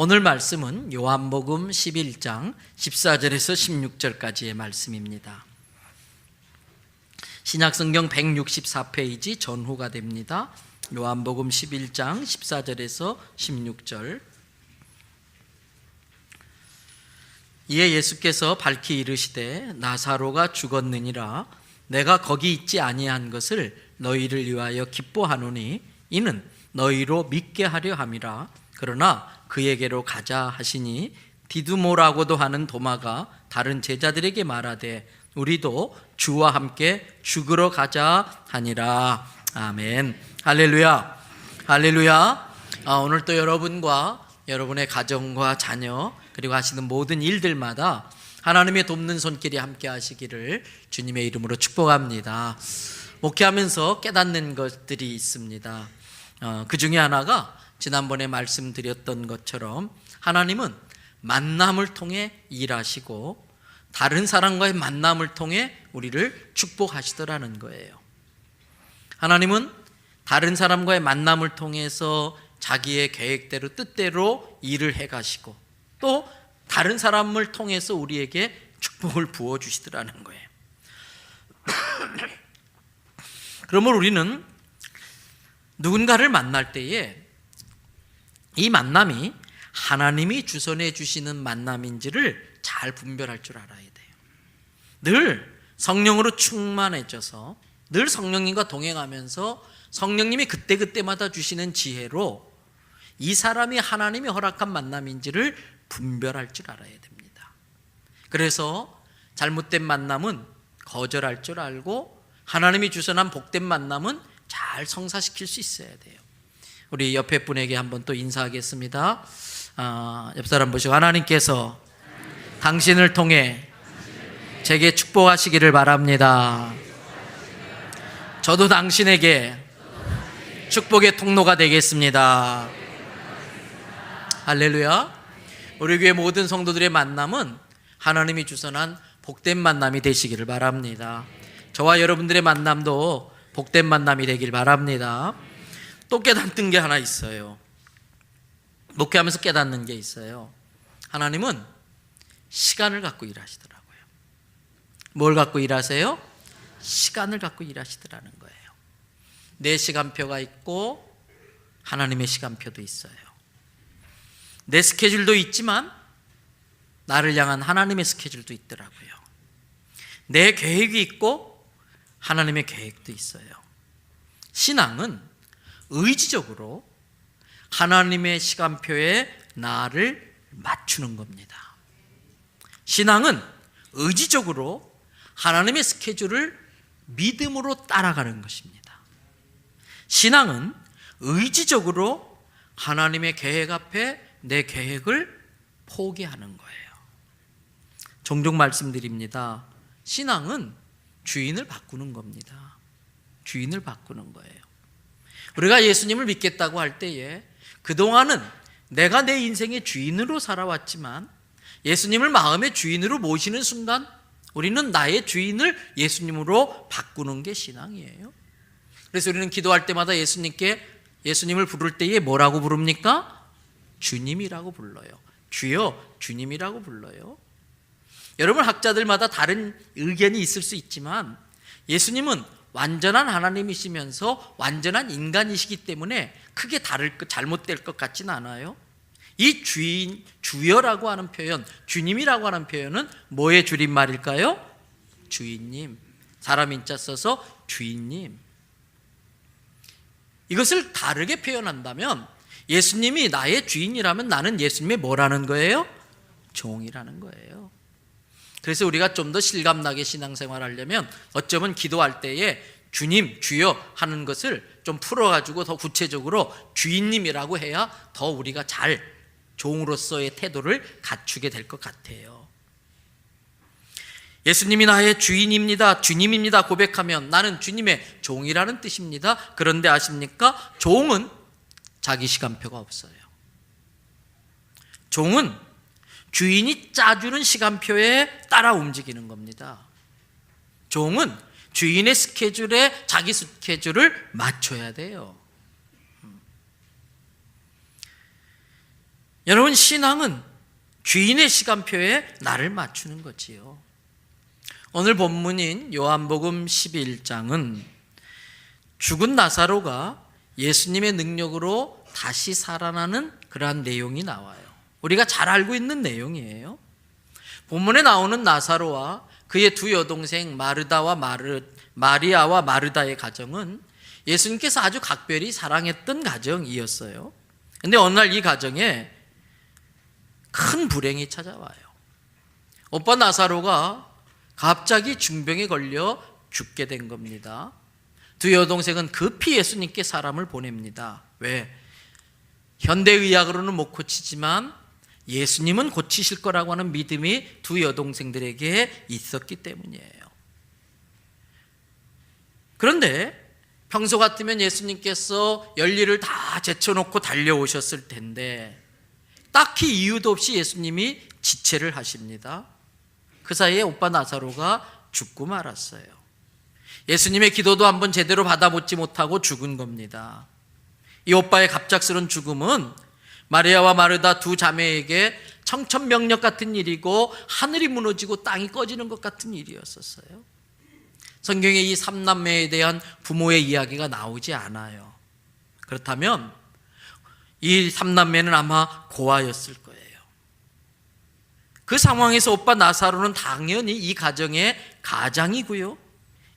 오늘 말씀은 요한복음 11장 14절에서 16절까지의 말씀입니다. 신약성경 164페이지 전후가 됩니다. 요한복음 11장 14절에서 16절. 이에 예수께서 밝히 이르시되 나사로가 죽었느니라. 내가 거기 있지 아니한 것을 너희를 위하여 기뻐하노니 이는 너희로 믿게 하려 함이라. 그러나 그에게로 가자 하시니 디두모라고도 하는 도마가 다른 제자들에게 말하되 우리도 주와 함께 죽으러 가자 하니라. 아멘. 할렐루야. 할렐루야. 오늘 또 여러분과 여러분의 가정과 자녀 그리고 하시는 모든 일들마다 하나님의 돕는 손길이 함께 하시기를 주님의 이름으로 축복합니다. 목회하면서 깨닫는 것들이 있습니다. 그 중에 하나가 지난번에 말씀드렸던 것처럼 하나님은 만남을 통해 일하시고 다른 사람과의 만남을 통해 우리를 축복하시더라는 거예요. 하나님은 다른 사람과의 만남을 통해서 자기의 계획대로 뜻대로 일을 해가시고 또 다른 사람을 통해서 우리에게 축복을 부어주시더라는 거예요. 그러면 우리는 누군가를 만날 때에 이 만남이 하나님이 주선해 주시는 만남인지를 잘 분별할 줄 알아야 돼요. 늘 성령으로 충만해져서 늘 성령님과 동행하면서 성령님이 그때그때마다 주시는 지혜로 이 사람이 하나님이 허락한 만남인지를 분별할 줄 알아야 됩니다. 그래서 잘못된 만남은 거절할 줄 알고 하나님이 주선한 복된 만남은 잘 성사시킬 수 있어야 돼요. 우리 옆에 분에게 한번 또 인사하겠습니다. 옆 사람 보시고 하나님께서 당신을 통해 제게 축복하시기를 바랍니다. 저도 당신에게 축복의 통로가 되겠습니다. 할렐루야. 우리 교회 모든 성도들의 만남은 하나님이 주선한 복된 만남이 되시기를 바랍니다. 저와 여러분들의 만남도 복된 만남이 되길 바랍니다. 또 깨닫는 게 하나 있어요. 목회하면서 깨닫는 게 있어요. 하나님은 시간을 갖고 일하시더라고요. 뭘 갖고 일하세요? 시간을 갖고 일하시더라는 거예요. 내 시간표가 있고 하나님의 시간표도 있어요. 내 스케줄도 있지만 나를 향한 하나님의 스케줄도 있더라고요. 내 계획이 있고 하나님의 계획도 있어요. 신앙은 의지적으로 하나님의 시간표에 나를 맞추는 겁니다. 신앙은 의지적으로 하나님의 스케줄을 믿음으로 따라가는 것입니다. 신앙은 의지적으로 하나님의 계획 앞에 내 계획을 포기하는 거예요. 종종 말씀드립니다. 신앙은 주인을 바꾸는 겁니다. 주인을 바꾸는 거예요. 우리가 예수님을 믿겠다고 할 때에 그동안은 내가 내 인생의 주인으로 살아왔지만 예수님을 마음의 주인으로 모시는 순간 우리는 나의 주인을 예수님으로 바꾸는 게 신앙이에요. 그래서 우리는 기도할 때마다 예수님을 부를 때에 뭐라고 부릅니까? 주님이라고 불러요. 주여, 주님이라고 불러요. 여러분 학자들마다 다른 의견이 있을 수 있지만 예수님은 완전한 하나님이시면서 완전한 인간이시기 때문에 크게 잘못될 것 같지는 않아요. 이 주인, 주여라고 하는 표현, 주님이라고 하는 표현은 뭐의 줄임말일까요? 주인님. 사람 인자 써서 주인님. 이것을 다르게 표현한다면 예수님이 나의 주인이라면 나는 예수님의 뭐라는 거예요? 종이라는 거예요. 그래서 우리가 좀 더 실감나게 신앙생활 하려면 어쩌면 기도할 때에 주님, 주여 하는 것을 좀 풀어가지고 더 구체적으로 주인님이라고 해야 더 우리가 잘 종으로서의 태도를 갖추게 될 것 같아요. 예수님이 나의 주인입니다, 주님입니다 고백하면 나는 주님의 종이라는 뜻입니다. 그런데 아십니까? 종은 자기 시간표가 없어요. 종은 주인이 짜주는 시간표에 따라 움직이는 겁니다. 종은 주인의 스케줄에 자기 스케줄을 맞춰야 돼요. 여러분, 신앙은 주인의 시간표에 나를 맞추는 거지요. 오늘 본문인 요한복음 11장은 죽은 나사로가 예수님의 능력으로 다시 살아나는 그러한 내용이 나와요. 우리가 잘 알고 있는 내용이에요. 본문에 나오는 나사로와 그의 두 여동생 마리아와 마르다의 가정은 예수님께서 아주 각별히 사랑했던 가정이었어요. 그런데 어느 날 이 가정에 큰 불행이 찾아와요. 오빠 나사로가 갑자기 중병에 걸려 죽게 된 겁니다. 두 여동생은 급히 예수님께 사람을 보냅니다. 왜? 현대의학으로는 못 고치지만 예수님은 고치실 거라고 하는 믿음이 두 여동생들에게 있었기 때문이에요. 그런데 평소 같으면 예수님께서 열일을 다 제쳐놓고 달려오셨을 텐데 딱히 이유도 없이 예수님이 지체를 하십니다. 그 사이에 오빠 나사로가 죽고 말았어요. 예수님의 기도도 한번 제대로 받아보지 못하고 죽은 겁니다. 이 오빠의 갑작스러운 죽음은 마리아와 마르다 두 자매에게 청천벽력 같은 일이고 하늘이 무너지고 땅이 꺼지는 것 같은 일이었었어요. 성경에 이 삼남매에 대한 부모의 이야기가 나오지 않아요. 그렇다면 이 삼남매는 아마 고아였을 거예요. 그 상황에서 오빠 나사로는 당연히 이 가정의 가장이고요,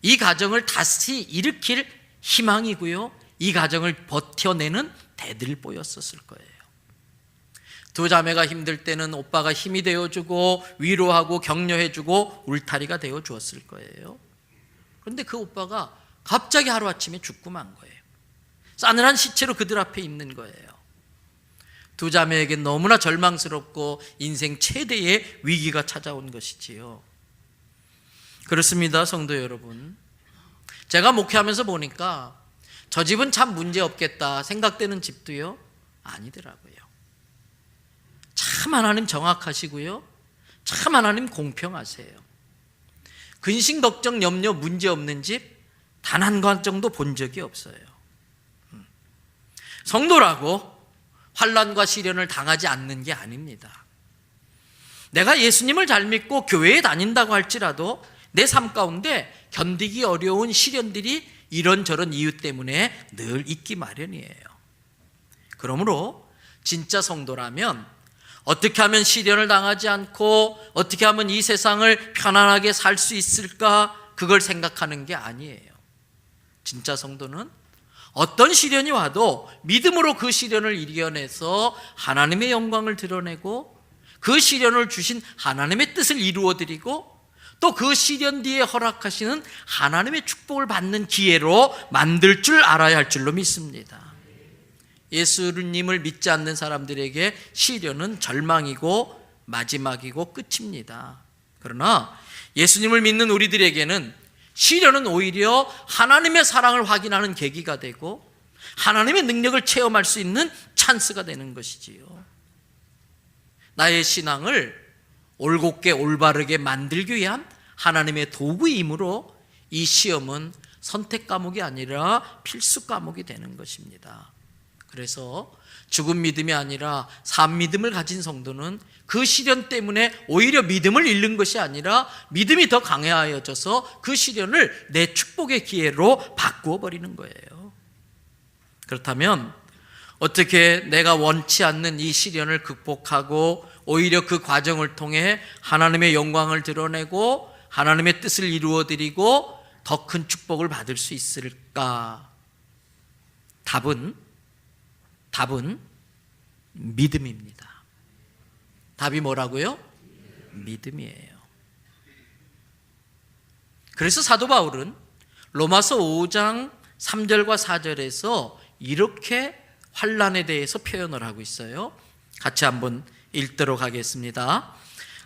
이 가정을 다시 일으킬 희망이고요, 이 가정을 버텨내는 대들보였었을 거예요. 두 자매가 힘들 때는 오빠가 힘이 되어주고 위로하고 격려해주고 울타리가 되어주었을 거예요. 그런데 그 오빠가 갑자기 하루아침에 죽고 만 거예요. 싸늘한 시체로 그들 앞에 있는 거예요. 두 자매에게 너무나 절망스럽고 인생 최대의 위기가 찾아온 것이지요. 그렇습니다, 성도 여러분. 제가 목회하면서 보니까 저 집은 참 문제없겠다 생각되는 집도요, 아니더라고요. 참 하나님 정확하시고요, 참 하나님 공평하세요. 근심 걱정 염려 문제없는 집 단 한 건 정도 본 적이 없어요. 성도라고 환난과 시련을 당하지 않는 게 아닙니다. 내가 예수님을 잘 믿고 교회에 다닌다고 할지라도 내 삶 가운데 견디기 어려운 시련들이 이런저런 이유 때문에 늘 있기 마련이에요. 그러므로 진짜 성도라면 어떻게 하면 시련을 당하지 않고 어떻게 하면 이 세상을 편안하게 살 수 있을까, 그걸 생각하는 게 아니에요. 진짜 성도는 어떤 시련이 와도 믿음으로 그 시련을 이겨내서 하나님의 영광을 드러내고 그 시련을 주신 하나님의 뜻을 이루어드리고 또 그 시련 뒤에 허락하시는 하나님의 축복을 받는 기회로 만들 줄 알아야 할 줄로 믿습니다. 예수님을 믿지 않는 사람들에게 시련은 절망이고 마지막이고 끝입니다. 그러나 예수님을 믿는 우리들에게는 시련은 오히려 하나님의 사랑을 확인하는 계기가 되고 하나님의 능력을 체험할 수 있는 찬스가 되는 것이지요. 나의 신앙을 올곧게 올바르게 만들기 위한 하나님의 도구이므로 이 시험은 선택 과목이 아니라 필수 과목이 되는 것입니다. 그래서 죽은 믿음이 아니라 산 믿음을 가진 성도는 그 시련 때문에 오히려 믿음을 잃는 것이 아니라 믿음이 더 강해하여져서 그 시련을 내 축복의 기회로 바꾸어 버리는 거예요. 그렇다면 어떻게 내가 원치 않는 이 시련을 극복하고 오히려 그 과정을 통해 하나님의 영광을 드러내고 하나님의 뜻을 이루어드리고 더 큰 축복을 받을 수 있을까? 답은 믿음입니다. 답이 뭐라고요? 믿음이에요. 그래서 사도 바울은 로마서 5장 3절과 4절에서 이렇게 환난에 대해서 표현을 하고 있어요. 같이 한번 읽도록 하겠습니다.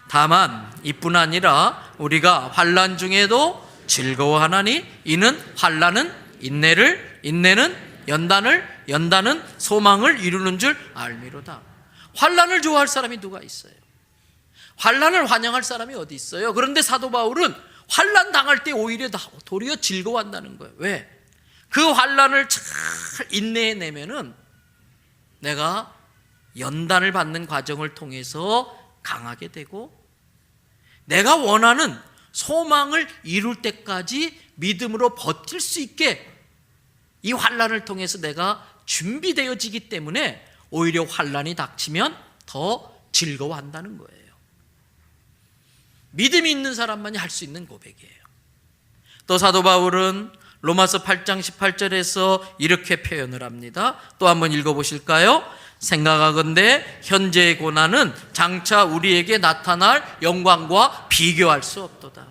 다만 이뿐 아니라 우리가 환난 중에도 즐거워하나니 이는 환난은 인내를, 인내는 연단을, 연단은 소망을 이루는 줄 알미로다. 환난을 좋아할 사람이 누가 있어요? 환난을 환영할 사람이 어디 있어요? 그런데 사도 바울은 환난 당할 때 오히려 도리어 즐거워한다는 거예요. 왜? 그 환난을 잘 인내해내면은 내가 연단을 받는 과정을 통해서 강하게 되고, 내가 원하는 소망을 이룰 때까지 믿음으로 버틸 수 있게 이 환난을 통해서 내가 준비되어지기 때문에 오히려 환난이 닥치면 더 즐거워한다는 거예요. 믿음이 있는 사람만이 할 수 있는 고백이에요. 또 사도 바울은 로마서 8장 18절에서 이렇게 표현을 합니다. 또 한번 읽어보실까요? 생각하건대 현재의 고난은 장차 우리에게 나타날 영광과 비교할 수 없도다.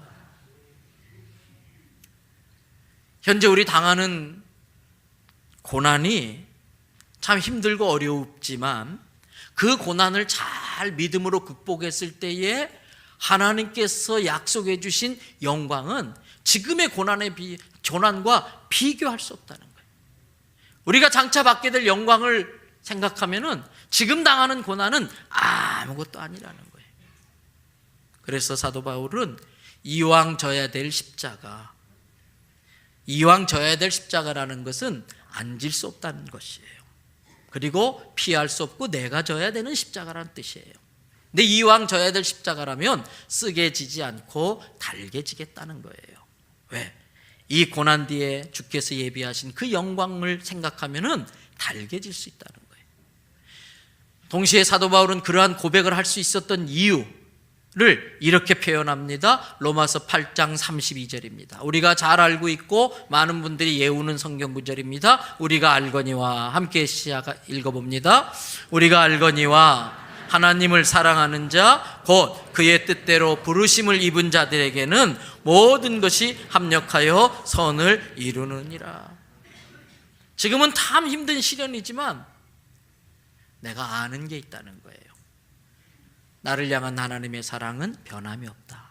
현재 우리 당하는 고난이 참 힘들고 어렵지만 그 고난을 잘 믿음으로 극복했을 때에 하나님께서 약속해 주신 영광은 지금의 고난과 비교할 수 없다는 거예요. 우리가 장차 받게 될 영광을 생각하면은 지금 당하는 고난은 아무것도 아니라는 거예요. 그래서 사도 바울은 이왕 져야 될 십자가라는 것은 안 질 수 없다는 것이에요. 그리고 피할 수 없고 내가 져야 되는 십자가라는 뜻이에요. 근데 이왕 져야 될 십자가라면 쓰게 지지 않고 달게 지겠다는 거예요. 왜? 이 고난 뒤에 주께서 예비하신 그 영광을 생각하면은 달게 질 수 있다는 거예요. 동시에 사도 바울은 그러한 고백을 할 수 있었던 이유를 이렇게 표현합니다. 로마서 8장 32절입니다. 우리가 잘 알고 있고 많은 분들이 외우는 성경 구절입니다. 우리가 알거니와, 함께 읽어봅니다. 우리가 알거니와 하나님을 사랑하는 자 곧 그의 뜻대로 부르심을 입은 자들에게는 모든 것이 합력하여 선을 이루느니라. 지금은 참 힘든 시련이지만 내가 아는 게 있다는 거예요. 나를 향한 하나님의 사랑은 변함이 없다.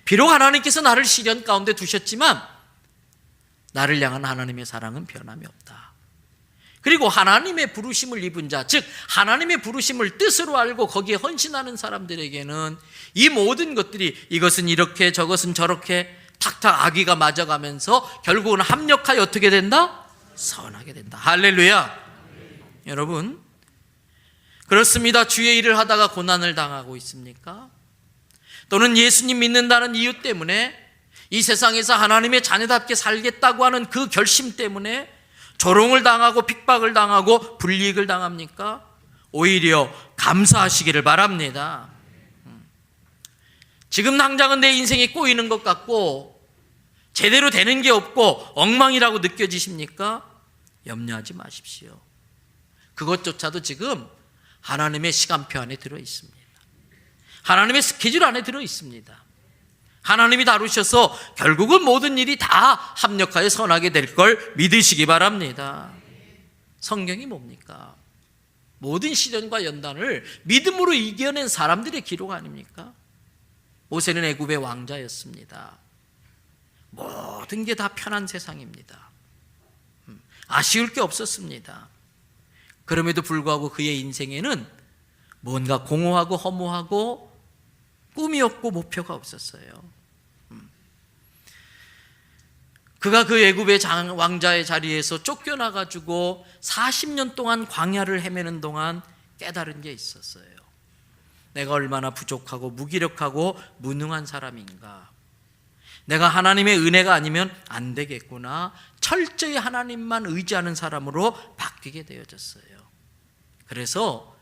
비록 하나님께서 나를 시련 가운데 두셨지만 나를 향한 하나님의 사랑은 변함이 없다. 그리고 하나님의 부르심을 입은 자, 즉 하나님의 부르심을 뜻으로 알고 거기에 헌신하는 사람들에게는 이 모든 것들이 이것은 이렇게 저것은 저렇게 탁탁 아기가 맞아가면서 결국은 합력하여 어떻게 된다? 선하게 된다. 할렐루야. 여러분, 그렇습니다. 주의 일을 하다가 고난을 당하고 있습니까? 또는 예수님 믿는다는 이유 때문에 이 세상에서 하나님의 자녀답게 살겠다고 하는 그 결심 때문에 조롱을 당하고 핍박을 당하고 불이익을 당합니까? 오히려 감사하시기를 바랍니다. 지금 당장은 내 인생이 꼬이는 것 같고 제대로 되는 게 없고 엉망이라고 느껴지십니까? 염려하지 마십시오. 그것조차도 지금 하나님의 시간표 안에 들어 있습니다. 하나님의 스케줄 안에 들어 있습니다. 하나님이 다루셔서 결국은 모든 일이 다 합력하여 선하게 될 걸 믿으시기 바랍니다. 성경이 뭡니까? 모든 시련과 연단을 믿음으로 이겨낸 사람들의 기록 아닙니까? 모세는 애굽의 왕자였습니다. 모든 게 다 편한 세상입니다. 아쉬울 게 없었습니다. 그럼에도 불구하고 그의 인생에는 뭔가 공허하고 허무하고 꿈이 없고 목표가 없었어요. 그가 그 애굽의 왕자의 자리에서 쫓겨나가지고 40년 동안 광야를 헤매는 동안 깨달은 게 있었어요. 내가 얼마나 부족하고 무기력하고 무능한 사람인가. 내가 하나님의 은혜가 아니면 안 되겠구나. 철저히 하나님만 의지하는 사람으로 바뀌게 되어졌어요. 그래서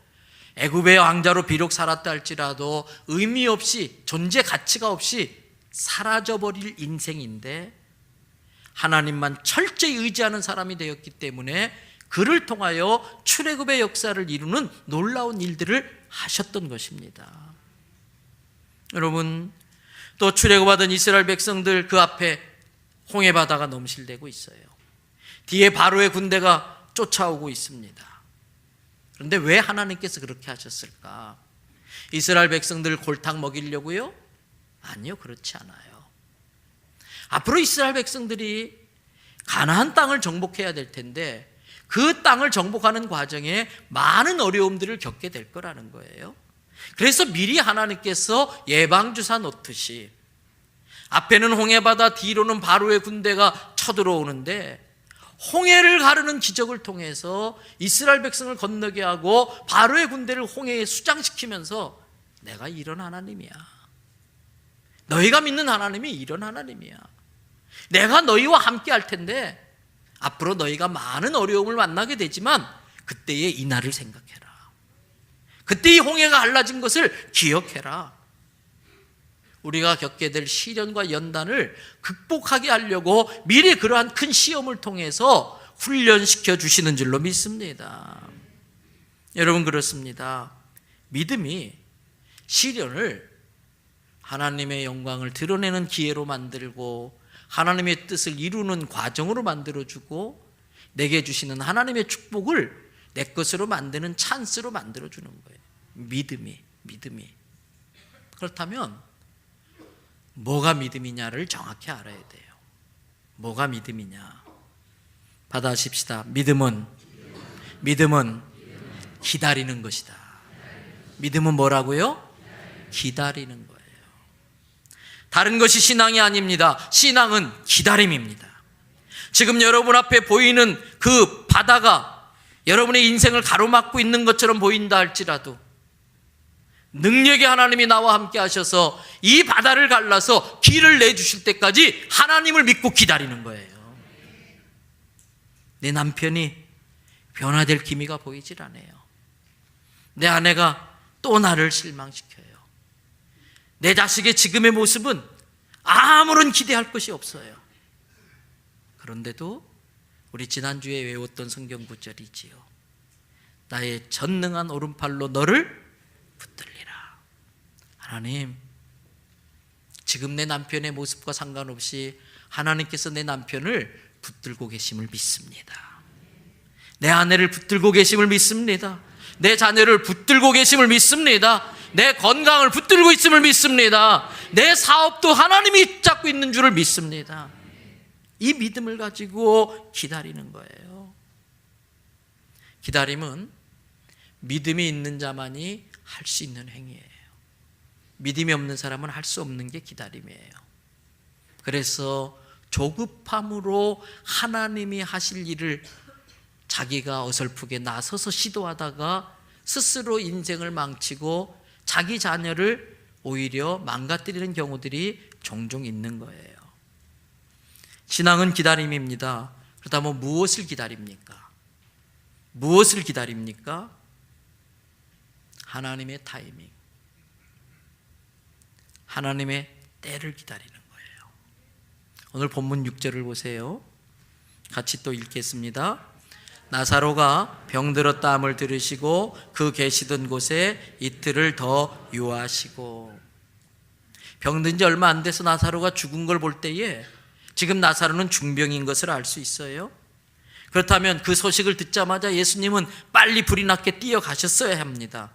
애굽의 왕자로 비록 살았다 할지라도 의미 없이 존재 가치가 없이 사라져버릴 인생인데 하나님만 철저히 의지하는 사람이 되었기 때문에 그를 통하여 출애굽의 역사를 이루는 놀라운 일들을 하셨던 것입니다. 여러분, 또 출애굽하던 이스라엘 백성들 그 앞에 홍해바다가 넘실대고 있어요. 뒤에 바로의 군대가 쫓아오고 있습니다. 그런데 왜 하나님께서 그렇게 하셨을까? 이스라엘 백성들 골탕 먹이려고요? 아니요, 그렇지 않아요. 앞으로 이스라엘 백성들이 가나안 땅을 정복해야 될 텐데 그 땅을 정복하는 과정에 많은 어려움들을 겪게 될 거라는 거예요. 그래서 미리 하나님께서 예방주사 놓듯이 앞에는 홍해바다, 뒤로는 바로의 군대가 쳐들어오는데 홍해를 가르는 기적을 통해서 이스라엘 백성을 건너게 하고 바로의 군대를 홍해에 수장시키면서 내가 이런 하나님이야. 너희가 믿는 하나님이 이런 하나님이야. 내가 너희와 함께 할 텐데 앞으로 너희가 많은 어려움을 만나게 되지만 그때의 이 날을 생각해라. 그때 이 홍해가 갈라진 것을 기억해라. 우리가 겪게 될 시련과 연단을 극복하게 하려고 미리 그러한 큰 시험을 통해서 훈련시켜 주시는 줄로 믿습니다. 여러분, 그렇습니다. 믿음이 시련을 하나님의 영광을 드러내는 기회로 만들고 하나님의 뜻을 이루는 과정으로 만들어주고 내게 주시는 하나님의 축복을 내 것으로 만드는 찬스로 만들어주는 거예요. 믿음이. 그렇다면 뭐가 믿음이냐를 정확히 알아야 돼요. 뭐가 믿음이냐? 받아십시다. 믿음은 기다리는 것이다. 믿음은 뭐라고요? 기다리는 거예요. 다른 것이 신앙이 아닙니다. 신앙은 기다림입니다. 지금 여러분 앞에 보이는 그 바다가 여러분의 인생을 가로막고 있는 것처럼 보인다 할지라도 능력의 하나님이 나와 함께 하셔서 이 바다를 갈라서 길을 내주실 때까지 하나님을 믿고 기다리는 거예요. 내 남편이 변화될 기미가 보이질 않아요. 내 아내가 또 나를 실망시켜요. 내 자식의 지금의 모습은 아무런 기대할 것이 없어요. 그런데도 우리 지난주에 외웠던 성경 구절이지요. 나의 전능한 오른팔로 너를 붙들리라. 하나님, 지금 내 남편의 모습과 상관없이 하나님께서 내 남편을 붙들고 계심을 믿습니다. 내 아내를 붙들고 계심을 믿습니다. 내 자녀를 붙들고 계심을 믿습니다. 내 건강을 붙들고 있음을 믿습니다. 내 사업도 하나님이 잡고 있는 줄을 믿습니다. 이 믿음을 가지고 기다리는 거예요. 기다림은 믿음이 있는 자만이 할 수 있는 행위예요. 믿음이 없는 사람은 할 수 없는 게 기다림이에요. 그래서 조급함으로 하나님이 하실 일을 자기가 어설프게 나서서 시도하다가 스스로 인생을 망치고 자기 자녀를 오히려 망가뜨리는 경우들이 종종 있는 거예요. 신앙은 기다림입니다. 그렇다면 무엇을 기다립니까? 무엇을 기다립니까? 하나님의 타이밍, 하나님의 때를 기다리는 거예요. 오늘 본문 6절을 보세요. 같이 또 읽겠습니다. 나사로가 병들었다 함을 들으시고 그 계시던 곳에 이틀을 더 유하시고. 병든 지 얼마 안 돼서 나사로가 죽은 걸 볼 때에 지금 나사로는 중병인 것을 알 수 있어요. 그렇다면 그 소식을 듣자마자 예수님은 빨리 불이 났게 뛰어가셨어야 합니다.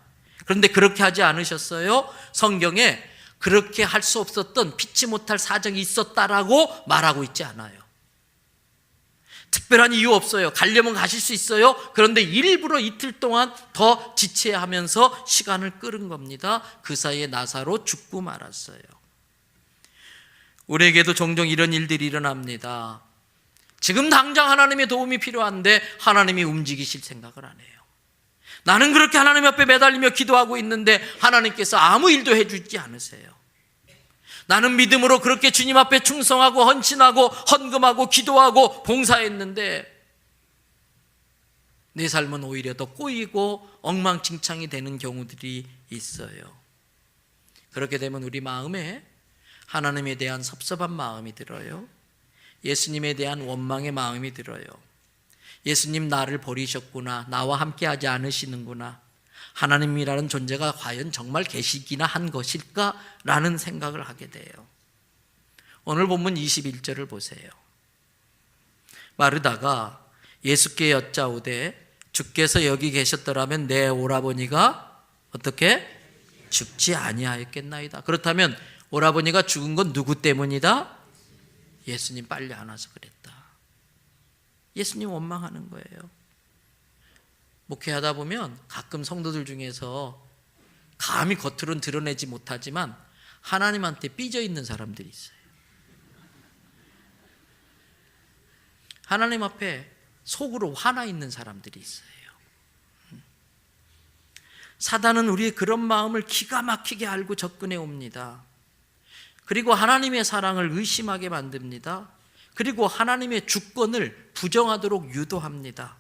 그런데 그렇게 하지 않으셨어요. 성경에 그렇게 할 수 없었던 피치 못할 사정이 있었다라고 말하고 있지 않아요. 특별한 이유 없어요. 가려면 가실 수 있어요. 그런데 일부러 이틀 동안 더 지체하면서 시간을 끌은 겁니다. 그 사이에 나사로 죽고 말았어요. 우리에게도 종종 이런 일들이 일어납니다. 지금 당장 하나님의 도움이 필요한데 하나님이 움직이실 생각을 안 해요. 나는 그렇게 하나님 앞에 매달리며 기도하고 있는데 하나님께서 아무 일도 해주지 않으세요. 나는 믿음으로 그렇게 주님 앞에 충성하고 헌신하고 헌금하고 기도하고 봉사했는데 내 삶은 오히려 더 꼬이고 엉망진창이 되는 경우들이 있어요. 그렇게 되면 우리 마음에 하나님에 대한 섭섭한 마음이 들어요. 예수님에 대한 원망의 마음이 들어요. 예수님 나를 버리셨구나. 나와 함께하지 않으시는구나. 하나님이라는 존재가 과연 정말 계시기나 한 것일까라는 생각을 하게 돼요. 오늘 본문 21절을 보세요. 마르다가 예수께 여짜오되 주께서 여기 계셨더라면 내 오라버니가 어떻게 죽지 아니하였겠나이다. 그렇다면 오라버니가 죽은 건 누구 때문이다? 예수님 빨리 안 와서 그랬다. 예수님 원망하는 거예요. 목회하다 보면 가끔 성도들 중에서 감히 겉으로는 드러내지 못하지만 하나님한테 삐져 있는 사람들이 있어요. 하나님 앞에 속으로 화나 있는 사람들이 있어요. 사단은 우리의 그런 마음을 기가 막히게 알고 접근해 옵니다. 그리고 하나님의 사랑을 의심하게 만듭니다. 그리고 하나님의 주권을 부정하도록 유도합니다.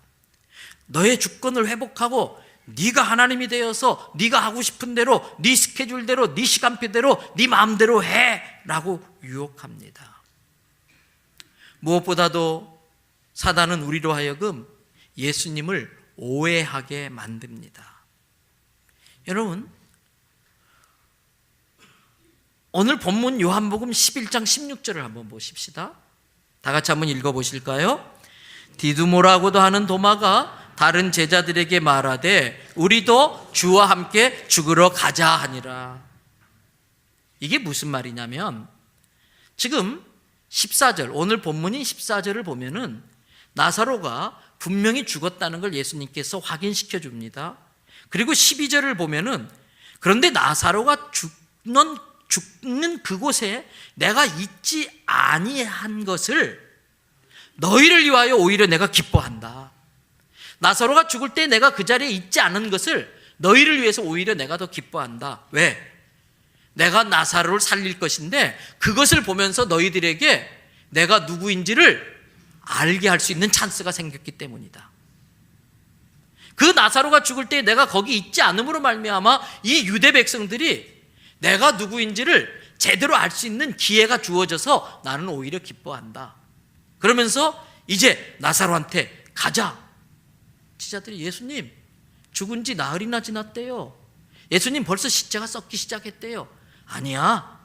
너의 주권을 회복하고 네가 하나님이 되어서 네가 하고 싶은 대로, 네 스케줄대로, 네 시간표대로, 네 마음대로 해라고 유혹합니다. 무엇보다도 사단은 우리로 하여금 예수님을 오해하게 만듭니다. 여러분, 오늘 본문 요한복음 11장 16절을 한번 보십시다. 다 같이 한번 읽어보실까요? 디두모라고도 하는 도마가 다른 제자들에게 말하되 우리도 주와 함께 죽으러 가자 하니라. 이게 무슨 말이냐면, 지금 14절, 오늘 본문인 14절을 보면은 나사로가 분명히 죽었다는 걸 예수님께서 확인시켜 줍니다. 그리고 12절을 보면은 그런데 나사로가 죽는 그곳에 내가 있지 아니한 것을 너희를 위하여 오히려 내가 기뻐한다. 나사로가 죽을 때 내가 그 자리에 있지 않은 것을 너희를 위해서 오히려 내가 더 기뻐한다. 왜? 내가 나사로를 살릴 것인데 그것을 보면서 너희들에게 내가 누구인지를 알게 할 수 있는 찬스가 생겼기 때문이다. 그 나사로가 죽을 때 내가 거기 있지 않음으로 말미암아 이 유대 백성들이 내가 누구인지를 제대로 알 수 있는 기회가 주어져서 나는 오히려 기뻐한다. 그러면서 이제 나사로한테 가자. 제자들이 예수님 죽은 지 나흘이나 지났대요. 예수님 벌써 시체가 썩기 시작했대요. 아니야,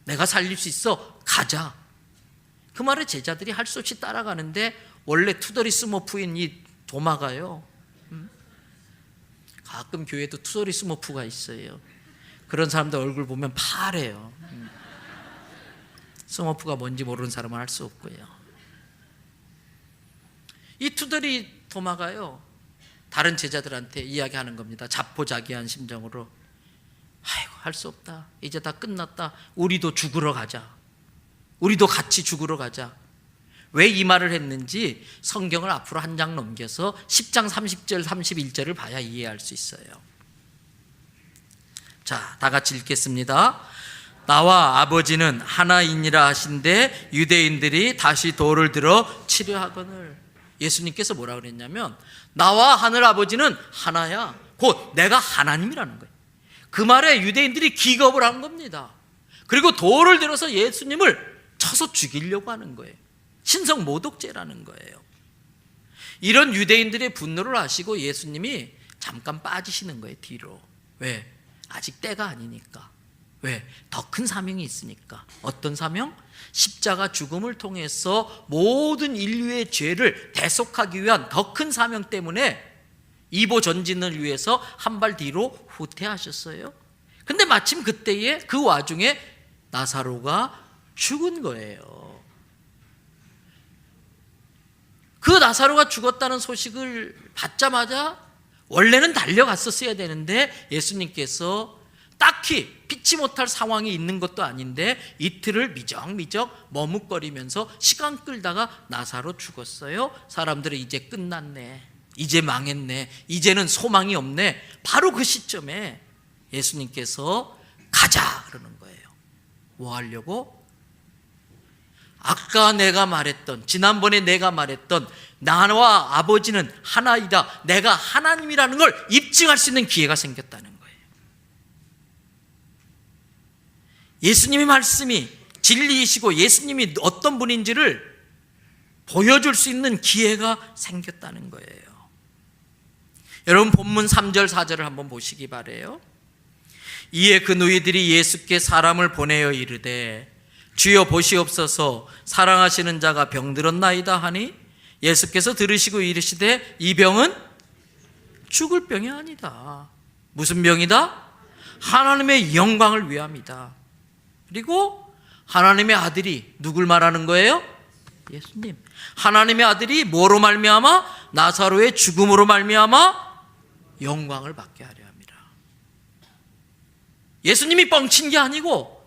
내가 살릴 수 있어, 가자. 그 말에 제자들이 할 수 없이 따라가는데 원래 투덜이 스머프인 이 도마가요, 가끔 교회에도 투덜이 스머프가 있어요. 그런 사람들 얼굴 보면 파래요. 스머프가 뭔지 모르는 사람은 할 수 없고요. 이 투덜이 도마가요, 다른 제자들한테 이야기하는 겁니다. 자포자기한 심정으로. 아이고, 할 수 없다. 이제 다 끝났다. 우리도 죽으러 가자. 우리도 같이 죽으러 가자. 왜 이 말을 했는지 성경을 앞으로 한 장 넘겨서 10장 30절 31절을 봐야 이해할 수 있어요. 자, 다 같이 읽겠습니다. 나와 아버지는 하나이니라 하신데 유대인들이 다시 돌을 들어 치려 하거늘. 예수님께서 뭐라 그랬냐면 나와 하늘 아버지는 하나야. 곧 내가 하나님이라는 거예요. 그 말에 유대인들이 기겁을 한 겁니다. 그리고 돌을 들어서 예수님을 쳐서 죽이려고 하는 거예요. 신성 모독죄라는 거예요. 이런 유대인들의 분노를 아시고 예수님이 잠깐 빠지시는 거예요, 뒤로. 왜? 아직 때가 아니니까. 왜? 더 큰 사명이 있으니까. 어떤 사명? 십자가 죽음을 통해서 모든 인류의 죄를 대속하기 위한 더 큰 사명 때문에 이보 전진을 위해서 한 발 뒤로 후퇴하셨어요. 근데 마침 그때에 그 와중에 나사로가 죽은 거예요. 그 나사로가 죽었다는 소식을 받자마자 원래는 달려갔었어야 되는데 예수님께서 딱히 피치 못할 상황이 있는 것도 아닌데 이틀을 미적미적 머뭇거리면서 시간 끌다가 나사로 죽었어요. 사람들은 이제 끝났네, 이제 망했네, 이제는 소망이 없네. 바로 그 시점에 예수님께서 가자 그러는 거예요. 뭐 하려고? 아까 내가 말했던, 지난번에 내가 말했던 나와 아버지는 하나이다, 내가 하나님이라는 걸 입증할 수 있는 기회가 생겼다는 거예요. 예수님의 말씀이 진리이시고 예수님이 어떤 분인지를 보여줄 수 있는 기회가 생겼다는 거예요. 여러분, 본문 3절 4절을 한번 보시기 바라요. 이에 그 누이들이 예수께 사람을 보내어 이르되 주여 보시옵소서, 사랑하시는 자가 병들었나이다 하니 예수께서 들으시고 이르시되 이 병은 죽을 병이 아니다. 무슨 병이다? 하나님의 영광을 위함이다. 그리고 하나님의 아들이 누굴 말하는 거예요? 예수님. 하나님의 아들이 뭐로 말미암아? 나사로의 죽음으로 말미암아 영광을 받게 하려 합니다. 예수님이 뻥친 게 아니고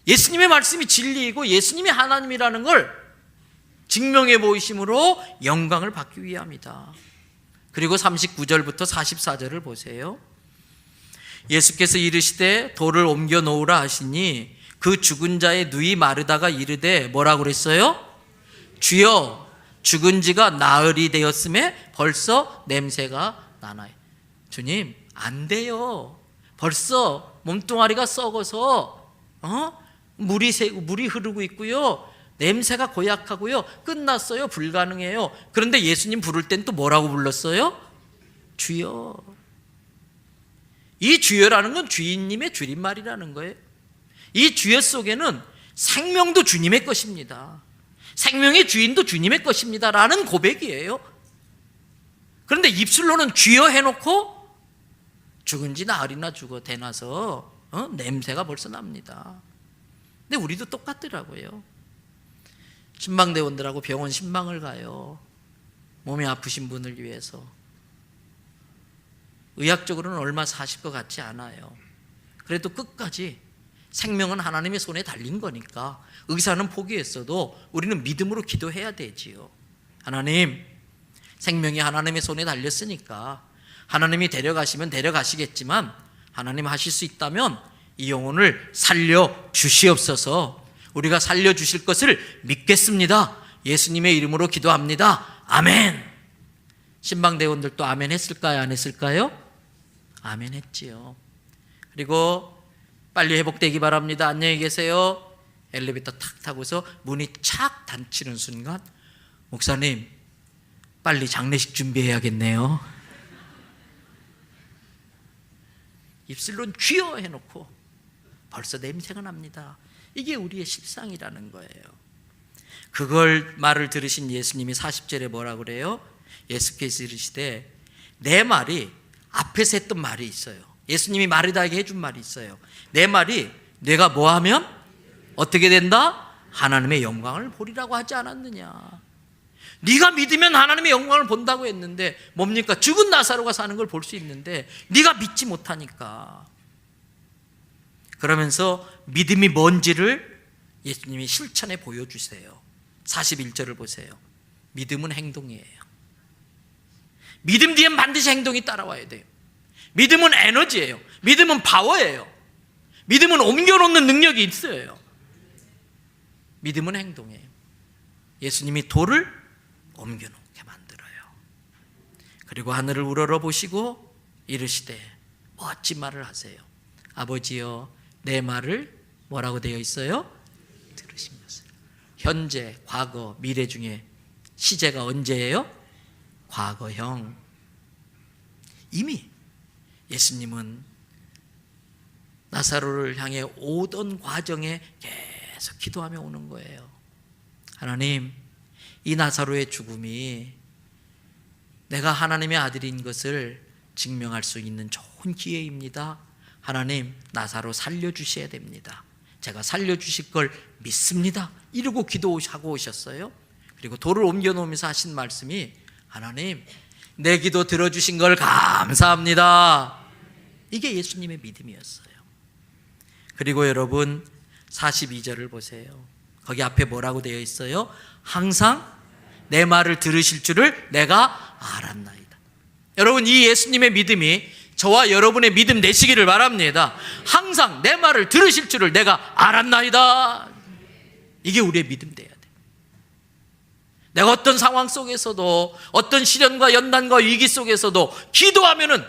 예수님의 말씀이 진리이고 예수님이 하나님이라는 걸 증명해 보이심으로 영광을 받기 위함이다. 그리고 39절부터 44절을 보세요. 예수께서 이르시되 돌을 옮겨 놓으라 하시니 그 죽은 자의 누이 마르다가 이르되 뭐라고 그랬어요? 주여, 죽은 지가 나흘이 되었음에 벌써 냄새가 나나요. 주님, 안 돼요. 벌써 몸뚱아리가 썩어서 물이 흐르고 있고요, 냄새가 고약하고요, 끝났어요, 불가능해요. 그런데 예수님 부를 땐 또 뭐라고 불렀어요? 주여. 이 주여라는 건 주인님의 줄임말이라는 거예요. 이 주여 속에는 생명도 주님의 것입니다. 생명의 주인도 주님의 것입니다 라는 고백이에요. 그런데 입술로는 주여 해놓고 죽은 지 나흘이나 되나서 냄새가 벌써 납니다. 근데 우리도 똑같더라고요. 신방대원들하고 병원 신방을 가요. 몸이 아프신 분을 위해서. 의학적으로는 얼마 사실 것 같지 않아요. 그래도 끝까지 생명은 하나님의 손에 달린 거니까 의사는 포기했어도 우리는 믿음으로 기도해야 되지요. 하나님, 생명이 하나님의 손에 달렸으니까 하나님이 데려가시면 데려가시겠지만 하나님 하실 수 있다면 이 영혼을 살려주시옵소서. 우리가 살려주실 것을 믿겠습니다. 예수님의 이름으로 기도합니다. 아멘. 신방대원들도 아멘 했을까요? 안 했을까요? 아멘 했지요. 그리고 빨리 회복되기 바랍니다. 안녕히 계세요. 엘리베이터 탁 타고서 문이 착 닫히는 순간, 목사님 빨리 장례식 준비해야겠네요. 입술로는 주여 해놓고 벌써 냄새가 납니다. 이게 우리의 실상이라는 거예요. 그걸 말을 들으신 예수님이 40절에 뭐라 그래요? 예수께서 이르시되, 내 말이 앞에서 했던 말이 있어요. 예수님이 마르다에게 해준 말이 있어요. 내 말이 내가 뭐하면 어떻게 된다? 하나님의 영광을 보리라고 하지 않았느냐. 네가 믿으면 하나님의 영광을 본다고 했는데 뭡니까? 죽은 나사로가 사는 걸 볼 수 있는데 네가 믿지 못하니까. 그러면서 믿음이 뭔지를 예수님이 실천해 보여주세요. 41절을 보세요. 믿음은 행동이에요. 믿음 뒤엔 반드시 행동이 따라와야 돼요. 믿음은 에너지예요. 믿음은 파워예요. 믿음은 옮겨놓는 능력이 있어요. 믿음은 행동이에요. 예수님이 돌을 옮겨놓게 만들어요. 그리고 하늘을 우러러 보시고 이르시되, 멋진 말을 하세요. 아버지여, 내 말을 뭐라고 되어 있어요? 들으시면서. 현재, 과거, 미래 중에 시제가 언제예요? 과거형. 이미 예수님은 나사로를 향해 오던 과정에 계속 기도하며 오는 거예요. 하나님, 이 나사로의 죽음이 내가 하나님의 아들인 것을 증명할 수 있는 좋은 기회입니다. 하나님, 나사로 살려주셔야 됩니다. 제가 살려주실 걸 믿습니다. 이러고 기도하고 오셨어요. 그리고 돌을 옮겨놓으면서 하신 말씀이, 하나님, 내 기도 들어주신 걸 감사합니다. 이게 예수님의 믿음이었어요. 그리고 여러분 42절을 보세요. 거기 앞에 뭐라고 되어 있어요? 항상 내 말을 들으실 줄을 내가 알았나이다. 여러분, 이 예수님의 믿음이 저와 여러분의 믿음 되시기를 바랍니다. 항상 내 말을 들으실 줄을 내가 알았나이다. 이게 우리의 믿음 돼야 돼. 내가 어떤 상황 속에서도, 어떤 시련과 연단과 위기 속에서도 기도하면은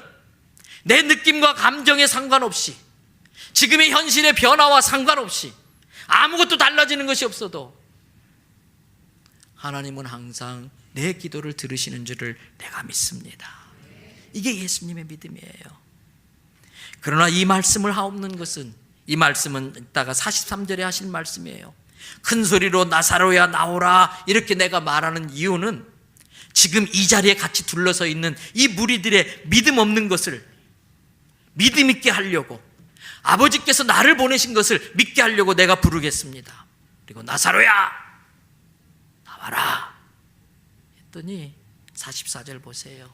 내 느낌과 감정에 상관없이, 지금의 현실의 변화와 상관없이, 아무것도 달라지는 것이 없어도 하나님은 항상 내 기도를 들으시는 줄을 내가 믿습니다. 이게 예수님의 믿음이에요. 그러나 이 말씀을 하옵는 것은, 이 말씀은 이따가 43절에 하실 말씀이에요. 큰 소리로 나사로야 나오라 이렇게 내가 말하는 이유는 지금 이 자리에 같이 둘러서 있는 이 무리들의 믿음 없는 것을 믿음 있게 하려고, 아버지께서 나를 보내신 것을 믿게 하려고 내가 부르겠습니다. 그리고 나사로야 나와라 했더니 44절 보세요.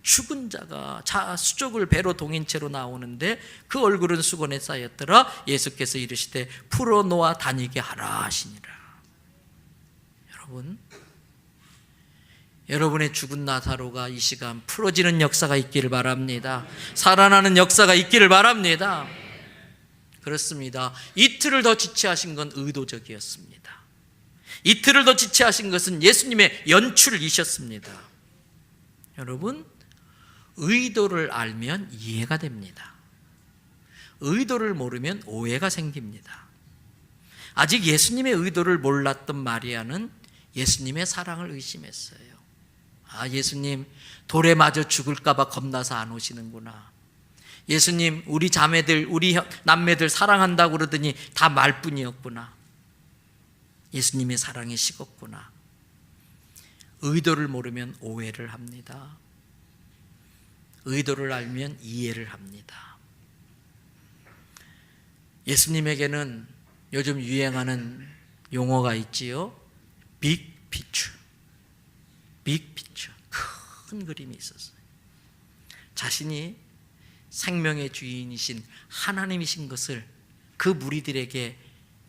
죽은 자가 수족을 배로 동인 채로 나오는데 그 얼굴은 수건에 쌓였더라. 예수께서 이르시되 풀어놓아 다니게 하라 하시니라. 여러분의 죽은 나사로가 이 시간 풀어지는 역사가 있기를 바랍니다. 살아나는 역사가 있기를 바랍니다. 그렇습니다. 이틀을 더 지체하신 건 의도적이었습니다. 이틀을 더 지체하신 것은 예수님의 연출이셨습니다. 여러분, 의도를 알면 이해가 됩니다. 의도를 모르면 오해가 생깁니다. 아직 예수님의 의도를 몰랐던 마리아는 예수님의 사랑을 의심했어요. 예수님 돌에 맞아 죽을까 봐 겁나서 안 오시는구나. 예수님 우리 자매들 우리 남매들 사랑한다고 그러더니 다 말뿐이었구나. 예수님의 사랑이 식었구나. 의도를 모르면 오해를 합니다. 의도를 알면 이해를 합니다. 예수님에게는 요즘 유행하는 용어가 있지요. 빅 피처. 빅 피처. 큰 그림이 있었어요. 자신이 생명의 주인이신 하나님이신 것을 그 무리들에게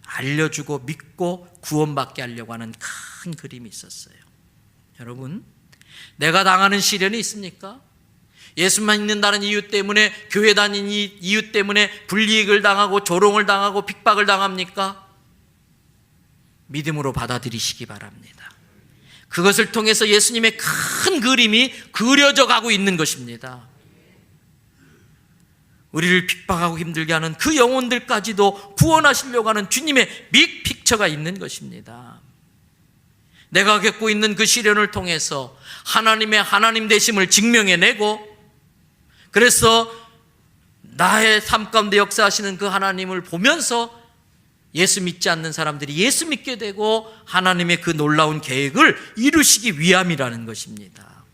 알려주고 믿고 구원받게 하려고 하는 큰 그림이 있었어요. 여러분, 내가 당하는 시련이 있습니까? 예수만 믿는다는 이유 때문에, 교회 다니는 이유 때문에 불이익을 당하고 조롱을 당하고 핍박을 당합니까? 믿음으로 받아들이시기 바랍니다. 그것을 통해서 예수님의 큰 그림이 그려져 가고 있는 것입니다. 우리를 핍박하고 힘들게 하는 그 영혼들까지도 구원하시려고 하는 주님의 빅 픽처가 있는 것입니다. 내가 겪고 있는 그 시련을 통해서 하나님의 하나님 되심을 증명해내고, 그래서 나의 삶 가운데 역사하시는 그 하나님을 보면서 예수 믿지 않는 사람들이 예수 믿게 되고 하나님의 그 놀라운 계획을 이루시기 위함이라는 것입니다.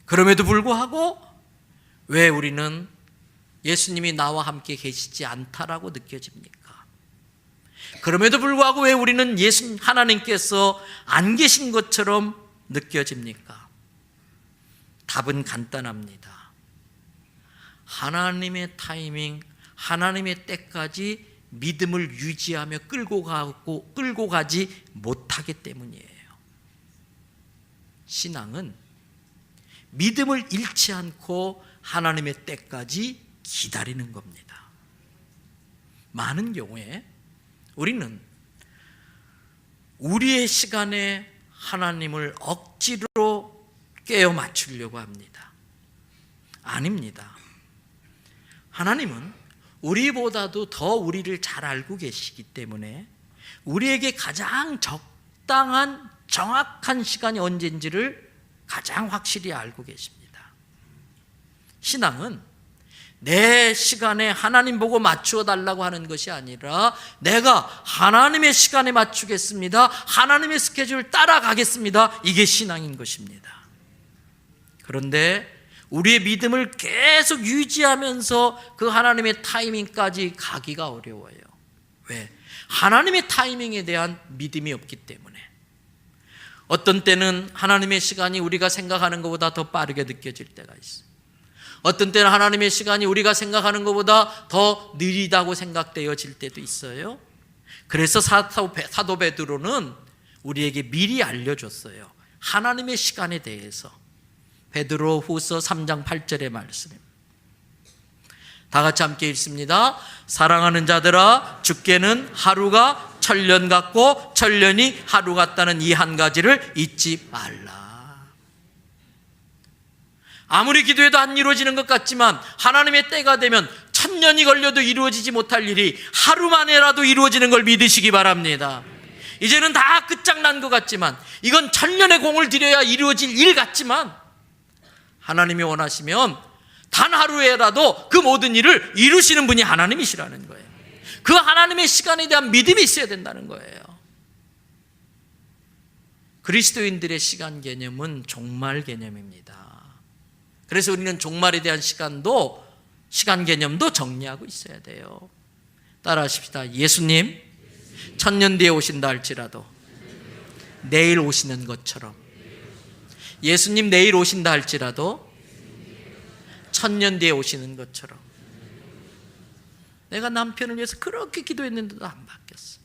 그럼에도 불구하고 왜 우리는 예수님이 나와 함께 계시지 않다라고 느껴집니까? 그럼에도 불구하고 왜 우리는 하나님께서 안 계신 것처럼 느껴집니까? 답은 간단합니다. 하나님의 타이밍, 하나님의 때까지 믿음을 유지하며 끌고 가지 못하기 때문이에요. 신앙은 믿음을 잃지 않고 하나님의 때까지 기다리는 겁니다. 많은 경우에 우리는 우리의 시간에 하나님을 억지로 깨어 맞추려고 합니다. 아닙니다. 하나님은 우리보다도 더 우리를 잘 알고 계시기 때문에 우리에게 가장 적당한 정확한 시간이 언제인지를 가장 확실히 알고 계십니다. 신앙은 내 시간에 하나님 보고 맞추어 달라고 하는 것이 아니라 내가 하나님의 시간에 맞추겠습니다. 하나님의 스케줄 따라가겠습니다. 이게 신앙인 것입니다. 그런데 우리의 믿음을 계속 유지하면서 그 하나님의 타이밍까지 가기가 어려워요. 왜? 하나님의 타이밍에 대한 믿음이 없기 때문에. 어떤 때는 하나님의 시간이 우리가 생각하는 것보다 더 빠르게 느껴질 때가 있어요. 어떤 때는 하나님의 시간이 우리가 생각하는 것보다 더 느리다고 생각되어질 때도 있어요. 그래서 사도 베드로는 우리에게 미리 알려줬어요. 하나님의 시간에 대해서. 베드로 후서 3장 8절의 말씀입니다. 다 같이 함께 읽습니다. 사랑하는 자들아, 주께는 하루가 천년 같고 천년이 하루 같다는 이 한 가지를 잊지 말라. 아무리 기도해도 안 이루어지는 것 같지만 하나님의 때가 되면 천년이 걸려도 이루어지지 못할 일이 하루 만에라도 이루어지는 걸 믿으시기 바랍니다. 이제는 다 끝장난 것 같지만, 이건 천년의 공을 들여야 이루어질 일 같지만, 하나님이 원하시면 단 하루에라도 그 모든 일을 이루시는 분이 하나님이시라는 거예요. 그 하나님의 시간에 대한 믿음이 있어야 된다는 거예요. 그리스도인들의 시간 개념은 종말 개념입니다. 그래서 우리는 종말에 대한 시간 개념도 정리하고 있어야 돼요. 따라하십시다. 예수님 천년 뒤에 오신다 할지라도 내일 오시는 것처럼, 예수님 내일 오신다 할지라도 천년 뒤에 오시는 것처럼, 내가 남편을 위해서 그렇게 기도했는데도 안 바뀌었어.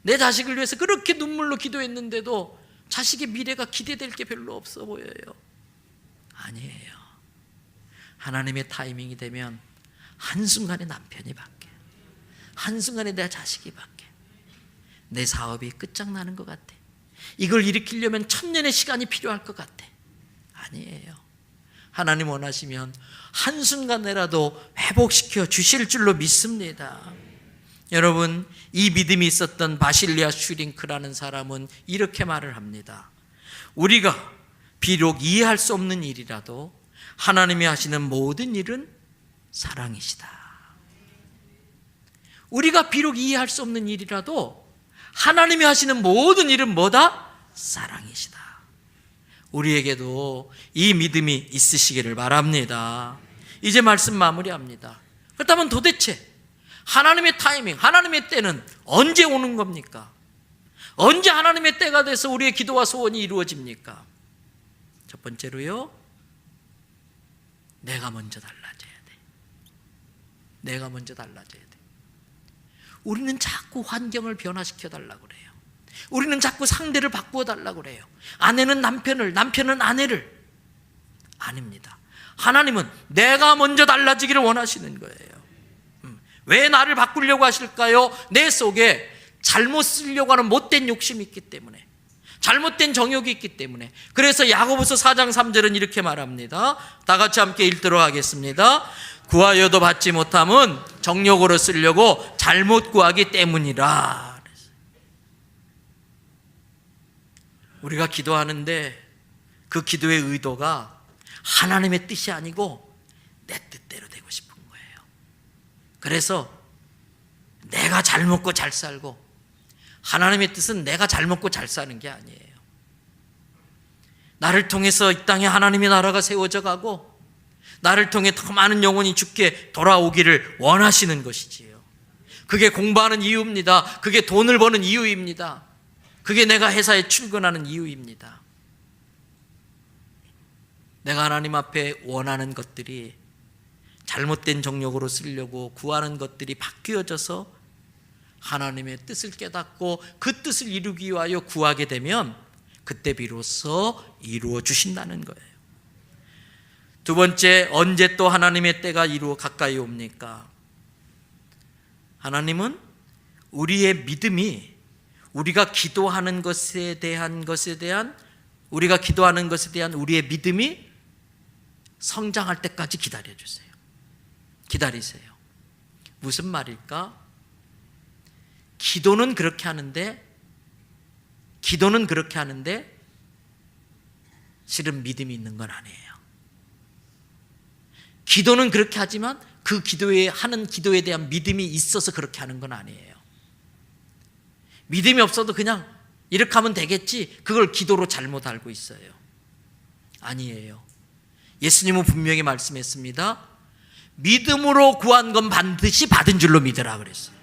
내 자식을 위해서 그렇게 눈물로 기도했는데도 자식의 미래가 기대될 게 별로 없어 보여요. 아니에요. 하나님의 타이밍이 되면 한순간에 남편이 바뀌어요. 한순간에 내 자식이 바뀌어요. 내 사업이 끝장나는 것 같아. 이걸 일으키려면 1000년의 시간이 필요할 것 같아. 아니에요. 하나님 원하시면 한순간에라도 회복시켜 주실 줄로 믿습니다. 여러분, 이 믿음이 있었던 바실리아 슈링크라는 사람은 이렇게 말을 합니다. 우리가 비록 이해할 수 없는 일이라도 하나님이 하시는 모든 일은 사랑이시다. 우리가 비록 이해할 수 없는 일이라도 하나님이 하시는 모든 일은 뭐다? 사랑이시다. 우리에게도 이 믿음이 있으시기를 바랍니다. 이제 말씀 마무리합니다. 그렇다면 도대체 하나님의 타이밍, 하나님의 때는 언제 오는 겁니까? 언제 하나님의 때가 돼서 우리의 기도와 소원이 이루어집니까? 첫 번째로요, 내가 먼저 달라져야 돼. 내가 먼저 달라져야 돼. 우리는 자꾸 환경을 변화시켜 달라고 그래요. 우리는 자꾸 상대를 바꾸어 달라고 그래요. 아내는 남편을, 남편은 아내를. 아닙니다. 하나님은 내가 먼저 달라지기를 원하시는 거예요. 왜 나를 바꾸려고 하실까요? 내 속에 잘못 쓰려고 하는 못된 욕심이 있기 때문에, 잘못된 정욕이 있기 때문에. 그래서 야고보서 4장 3절은 이렇게 말합니다. 다 같이 함께 읽도록 하겠습니다. 구하여도 받지 못함은 정욕으로 쓰려고 잘못 구하기 때문이라. 우리가 기도하는데 그 기도의 의도가 하나님의 뜻이 아니고 내 뜻대로 되고 싶은 거예요. 그래서 내가 잘 먹고 잘 살고, 하나님의 뜻은 내가 잘 먹고 잘 사는 게 아니에요. 나를 통해서 이 땅에 하나님의 나라가 세워져 가고, 나를 통해 더 많은 영혼이 주께 돌아오기를 원하시는 것이지요. 그게 공부하는 이유입니다. 그게 돈을 버는 이유입니다. 그게 내가 회사에 출근하는 이유입니다. 내가 하나님 앞에 원하는 것들이 잘못된 정욕으로 쓰려고 구하는 것들이 바뀌어져서 하나님의 뜻을 깨닫고 그 뜻을 이루기 위하여 구하게 되면 그때 비로소 이루어 주신다는 거예요. 두 번째, 언제 또 하나님의 때가 가까이 옵니까? 하나님은 우리의 믿음이 우리가 기도하는 것에 대한 우리가 기도하는 것에 대한 우리의 믿음이 성장할 때까지 기다려주세요. 기다리세요. 무슨 말일까? 기도는 그렇게 하는데 실은 믿음이 있는 건 아니에요. 기도는 그렇게 하지만 그 하는 기도에 대한 믿음이 있어서 그렇게 하는 건 아니에요. 믿음이 없어도 그냥 이렇게 하면 되겠지, 그걸 기도로 잘못 알고 있어요. 아니에요. 예수님은 분명히 말씀했습니다. 믿음으로 구한 건 반드시 받은 줄로 믿으라 그랬어요.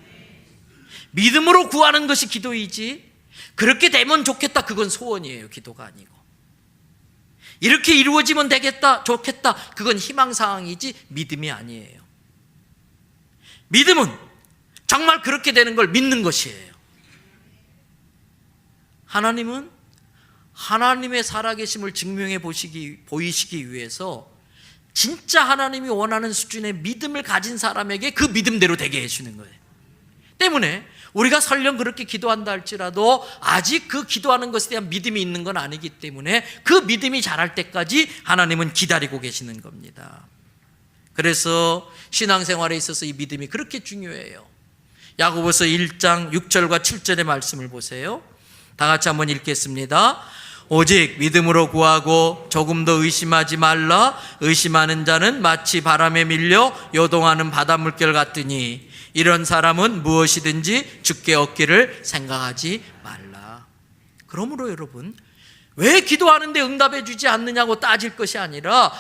믿음으로 구하는 것이 기도이지, 그렇게 되면 좋겠다, 그건 소원이에요. 기도가 아니고. 이렇게 이루어지면 되겠다, 좋겠다, 그건 희망사항이지 믿음이 아니에요. 믿음은 정말 그렇게 되는 걸 믿는 것이에요. 하나님은 하나님의 살아계심을 증명해 보이시기 위해서 진짜 하나님이 원하는 수준의 믿음을 가진 사람에게 그 믿음대로 되게 해주는 거예요. 때문에 우리가 설령 그렇게 기도한다 할지라도 아직 그 기도하는 것에 대한 믿음이 있는 건 아니기 때문에 그 믿음이 자랄 때까지 하나님은 기다리고 계시는 겁니다. 그래서 신앙생활에 있어서 이 믿음이 그렇게 중요해요. 야고보서 1장 6절과 7절의 말씀을 보세요. 다 같이 한번 읽겠습니다. 오직 믿음으로 구하고 조금도 의심하지 말라. 의심하는 자는 마치 바람에 밀려 요동하는 바닷물결 같으니 이런 사람은 무엇이든지 주께 얻기를 생각하지 말라. 그러므로 여러분, 왜 기도하는데 응답해 주지 않느냐고 따질 것이 아니라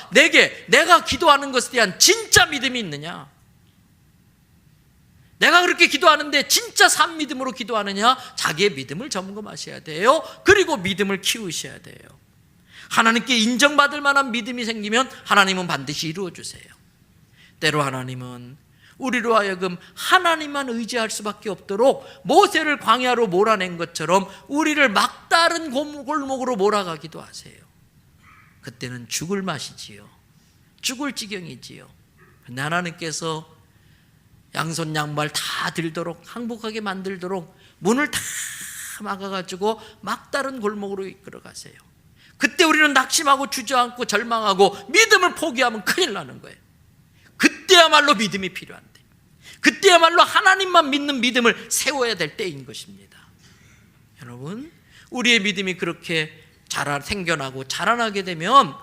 내가 기도하는 것에 대한 진짜 믿음이 있느냐, 내가 그렇게 기도하는데 진짜 산 믿음으로 기도하느냐, 자기의 믿음을 점검하셔야 돼요. 그리고 믿음을 키우셔야 돼요. 하나님께 인정받을 만한 믿음이 생기면 하나님은 반드시 이루어 주세요. 때로 하나님은 우리로 하여금 하나님만 의지할 수밖에 없도록 모세를 광야로 몰아낸 것처럼 우리를 막다른 골목으로 몰아가기도 하세요. 그때는 죽을 맛이지요. 죽을 지경이지요. 근데 하나님께서 양손 양발 다 들도록 항복하게 만들도록 문을 다 막아가지고 막다른 골목으로 이끌어 가세요. 그때 우리는 낙심하고 주저앉고 절망하고 믿음을 포기하면 큰일 나는 거예요. 그때야말로 믿음이 필요한데, 그때야말로 하나님만 믿는 믿음을 세워야 될 때인 것입니다. 여러분, 우리의 믿음이 그렇게 생겨나고 자라나게 되면,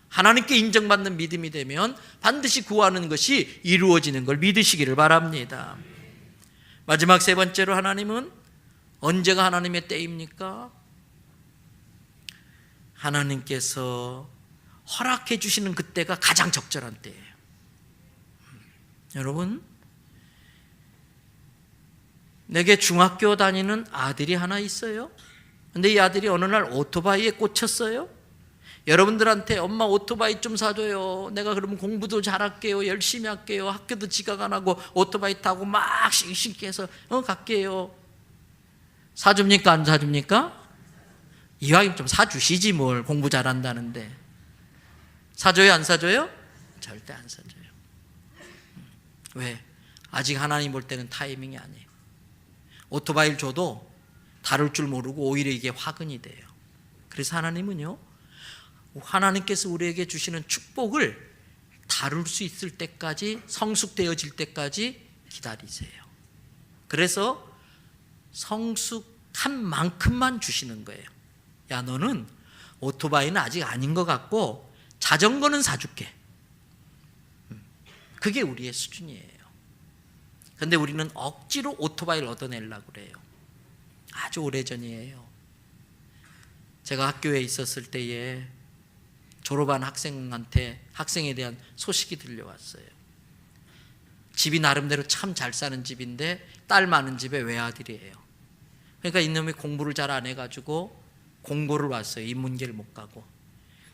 하나님께 인정받는 믿음이 되면 반드시 구하는 것이 이루어지는 걸 믿으시기를 바랍니다. 마지막 세 번째로, 하나님은 언제가 하나님의 때입니까? 하나님께서 허락해 주시는 그때가 가장 적절한 때예요. 여러분, 내게 중학교 다니는 아들이 하나 있어요. 근데 이 아들이 어느 날 오토바이에 꽂혔어요. 여러분들한테 엄마 오토바이 좀 사줘요, 내가 그러면 공부도 잘할게요, 열심히 할게요, 학교도 지각 안 하고 오토바이 타고 막 씩씩 해서 갈게요, 사줍니까 안 사줍니까? 이왕이면 좀 사주시지 뭘, 공부 잘한다는데. 사줘요 안 사줘요? 절대 안 사줘요. 왜? 아직 하나님 볼 때는 타이밍이 아니에요. 오토바이를 줘도 다룰 줄 모르고 오히려 이게 화근이 돼요. 그래서 하나님은요, 하나님께서 우리에게 주시는 축복을 다룰 수 있을 때까지, 성숙되어질 때까지 기다리세요. 그래서 성숙한 만큼만 주시는 거예요. 야, 너는 오토바이는 아직 아닌 것 같고 자전거는 사줄게. 그게 우리의 수준이에요. 그런데 우리는 억지로 오토바이를 얻어내려고 그래요. 아주 오래전이에요. 제가 학교에 있었을 때에 졸업한 학생에 대한 소식이 들려왔어요. 집이 나름대로 참 잘 사는 집인데 딸 많은 집의 외아들이에요. 그러니까 이놈이 공부를 잘 안 해가지고 공고를 왔어요. 인문계를 못 가고.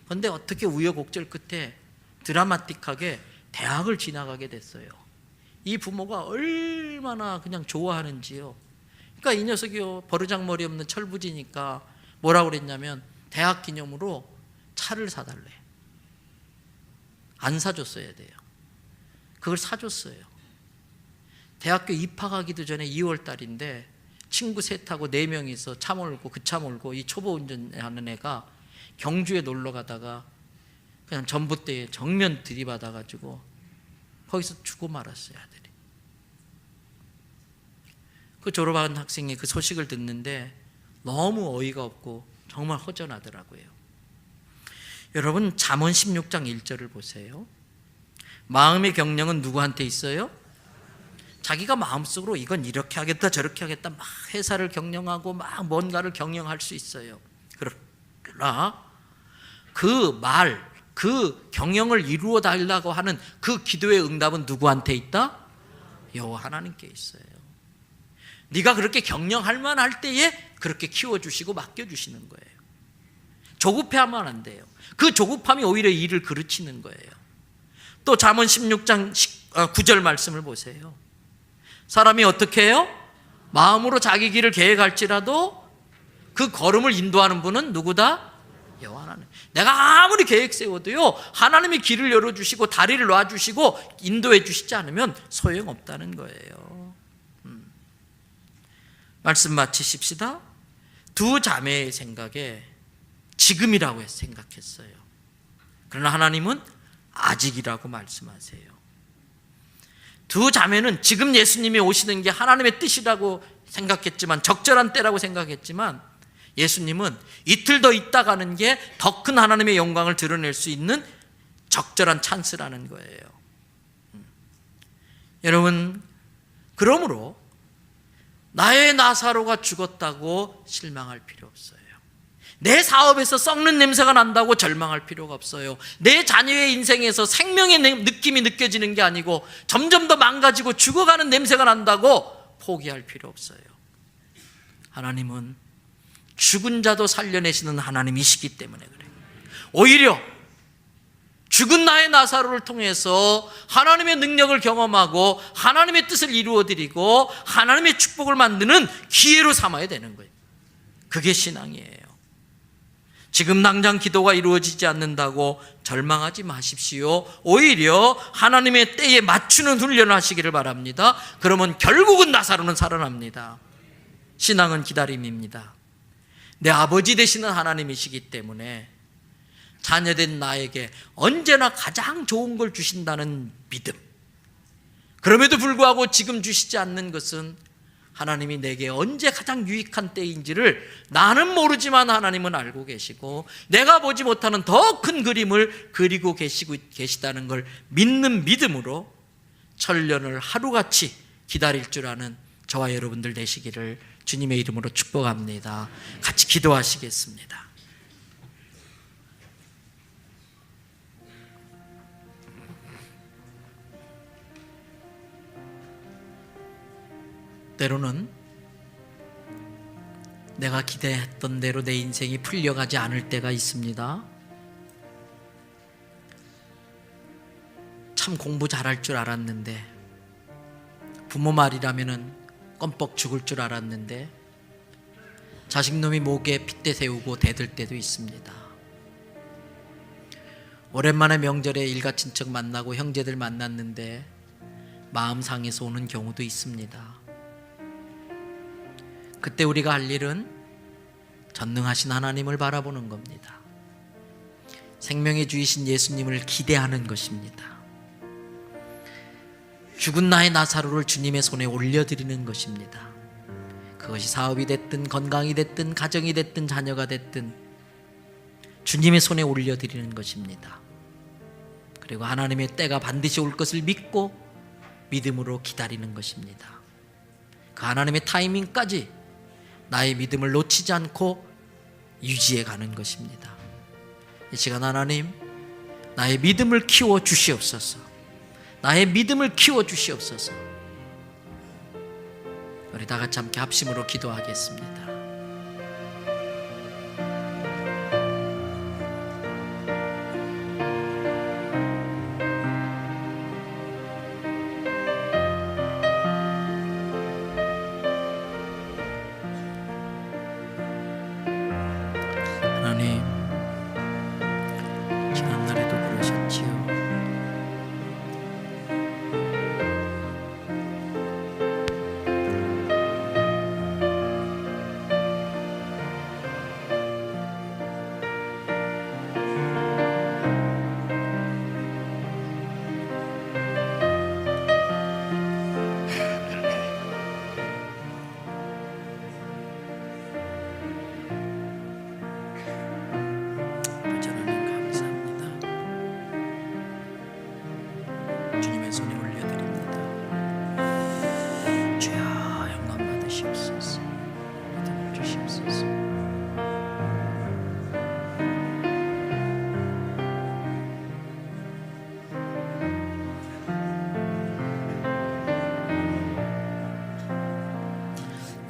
그런데 어떻게 우여곡절 끝에 드라마틱하게 대학을 지나가게 됐어요. 이 부모가 얼마나 그냥 좋아하는지요. 그러니까 이 녀석이요, 버르장머리 없는 철부지니까 뭐라고 그랬냐면 대학 기념으로 차를 사달래. 안 사줬어야 돼요. 그걸 사줬어요. 대학교 입학하기도 전에 2월 달인데 친구 셋하고 4명이서 차 몰고, 그 차 몰고, 이 초보 운전하는 애가 경주에 놀러 가다가 그냥 전봇대에 정면 들이받아가지고 거기서 죽고 말았어요, 아들이. 그 졸업한 학생이 그 소식을 듣는데 너무 어이가 없고 정말 허전하더라고요. 여러분, 잠언 16장 1절을 보세요. 마음의 경영은 누구한테 있어요? 자기가 마음속으로 이건 이렇게 하겠다 저렇게 하겠다 막 회사를 경영하고 막 뭔가를 경영할 수 있어요. 그러나 그 말, 그 경영을 이루어 달라고 하는 그 기도의 응답은 누구한테 있다? 여호와 하나님께 있어요. 네가 그렇게 경영할 만할 때에 그렇게 키워주시고 맡겨주시는 거예요. 조급해하면 안 돼요. 그 조급함이 오히려 일을 그르치는 거예요. 또 잠언 16장 9절 말씀을 보세요. 사람이 어떻게 해요? 마음으로 자기 길을 계획할지라도 그 걸음을 인도하는 분은 누구다? 여호와 하나님. 내가 아무리 계획 세워도요, 하나님이 길을 열어주시고 다리를 놔주시고 인도해 주시지 않으면 소용없다는 거예요. 말씀 마치십시다. 두 자매의 생각에 지금이라고 생각했어요. 그러나 하나님은 아직이라고 말씀하세요. 두 자매는 지금 예수님이 오시는 게 하나님의 뜻이라고 생각했지만, 적절한 때라고 생각했지만, 예수님은 이틀 더 있다 가는 게 더 큰 하나님의 영광을 드러낼 수 있는 적절한 찬스라는 거예요. 여러분, 그러므로 나의 나사로가 죽었다고 실망할 필요 없어요. 내 사업에서 썩는 냄새가 난다고 절망할 필요가 없어요. 내 자녀의 인생에서 생명의 느낌이 느껴지는 게 아니고 점점 더 망가지고 죽어가는 냄새가 난다고 포기할 필요 없어요. 하나님은 죽은 자도 살려내시는 하나님이시기 때문에 그래요. 오히려 죽은 나의 나사로를 통해서 하나님의 능력을 경험하고 하나님의 뜻을 이루어드리고 하나님의 축복을 만드는 기회로 삼아야 되는 거예요. 그게 신앙이에요. 지금 당장 기도가 이루어지지 않는다고 절망하지 마십시오. 오히려 하나님의 때에 맞추는 훈련을 하시기를 바랍니다. 그러면 결국은 나사로는 살아납니다. 신앙은 기다림입니다. 내 아버지 되시는 하나님이시기 때문에 자녀된 나에게 언제나 가장 좋은 걸 주신다는 믿음, 그럼에도 불구하고 지금 주시지 않는 것은 하나님이 내게 언제 가장 유익한 때인지를 나는 모르지만 하나님은 알고 계시고 내가 보지 못하는 더 큰 그림을 그리고 계시다는 걸 믿는 믿음으로 천년을 하루같이 기다릴 줄 아는 저와 여러분들 되시기를 주님의 이름으로 축복합니다. 같이 기도하시겠습니다. 때로는 내가 기대했던 대로 내 인생이 풀려가지 않을 때가 있습니다. 참 공부 잘할 줄 알았는데, 부모 말이라면은 껌뻑 죽을 줄 알았는데 자식놈이 목에 핏대 세우고 대들 때도 있습니다. 오랜만에 명절에 일가친척 만나고 형제들 만났는데 마음 상해서 오는 경우도 있습니다. 그때 우리가 할 일은 전능하신 하나님을 바라보는 겁니다. 생명의 주이신 예수님을 기대하는 것입니다. 죽은 나의 나사로를 주님의 손에 올려드리는 것입니다. 그것이 사업이 됐든 건강이 됐든 가정이 됐든 자녀가 됐든 주님의 손에 올려드리는 것입니다. 그리고 하나님의 때가 반드시 올 것을 믿고 믿음으로 기다리는 것입니다. 그 하나님의 타이밍까지 나의 믿음을 놓치지 않고 유지해 가는 것입니다. 이 시간 하나님, 나의 믿음을 키워 주시옵소서. 나의 믿음을 키워 주시옵소서. 우리 다 같이 함께 합심으로 기도하겠습니다. 하나님, 지난날에도 그러셨지요. 주님의 손에 올려드립니다. 주여 영광 받으시옵소서. 믿음을 주시옵소서.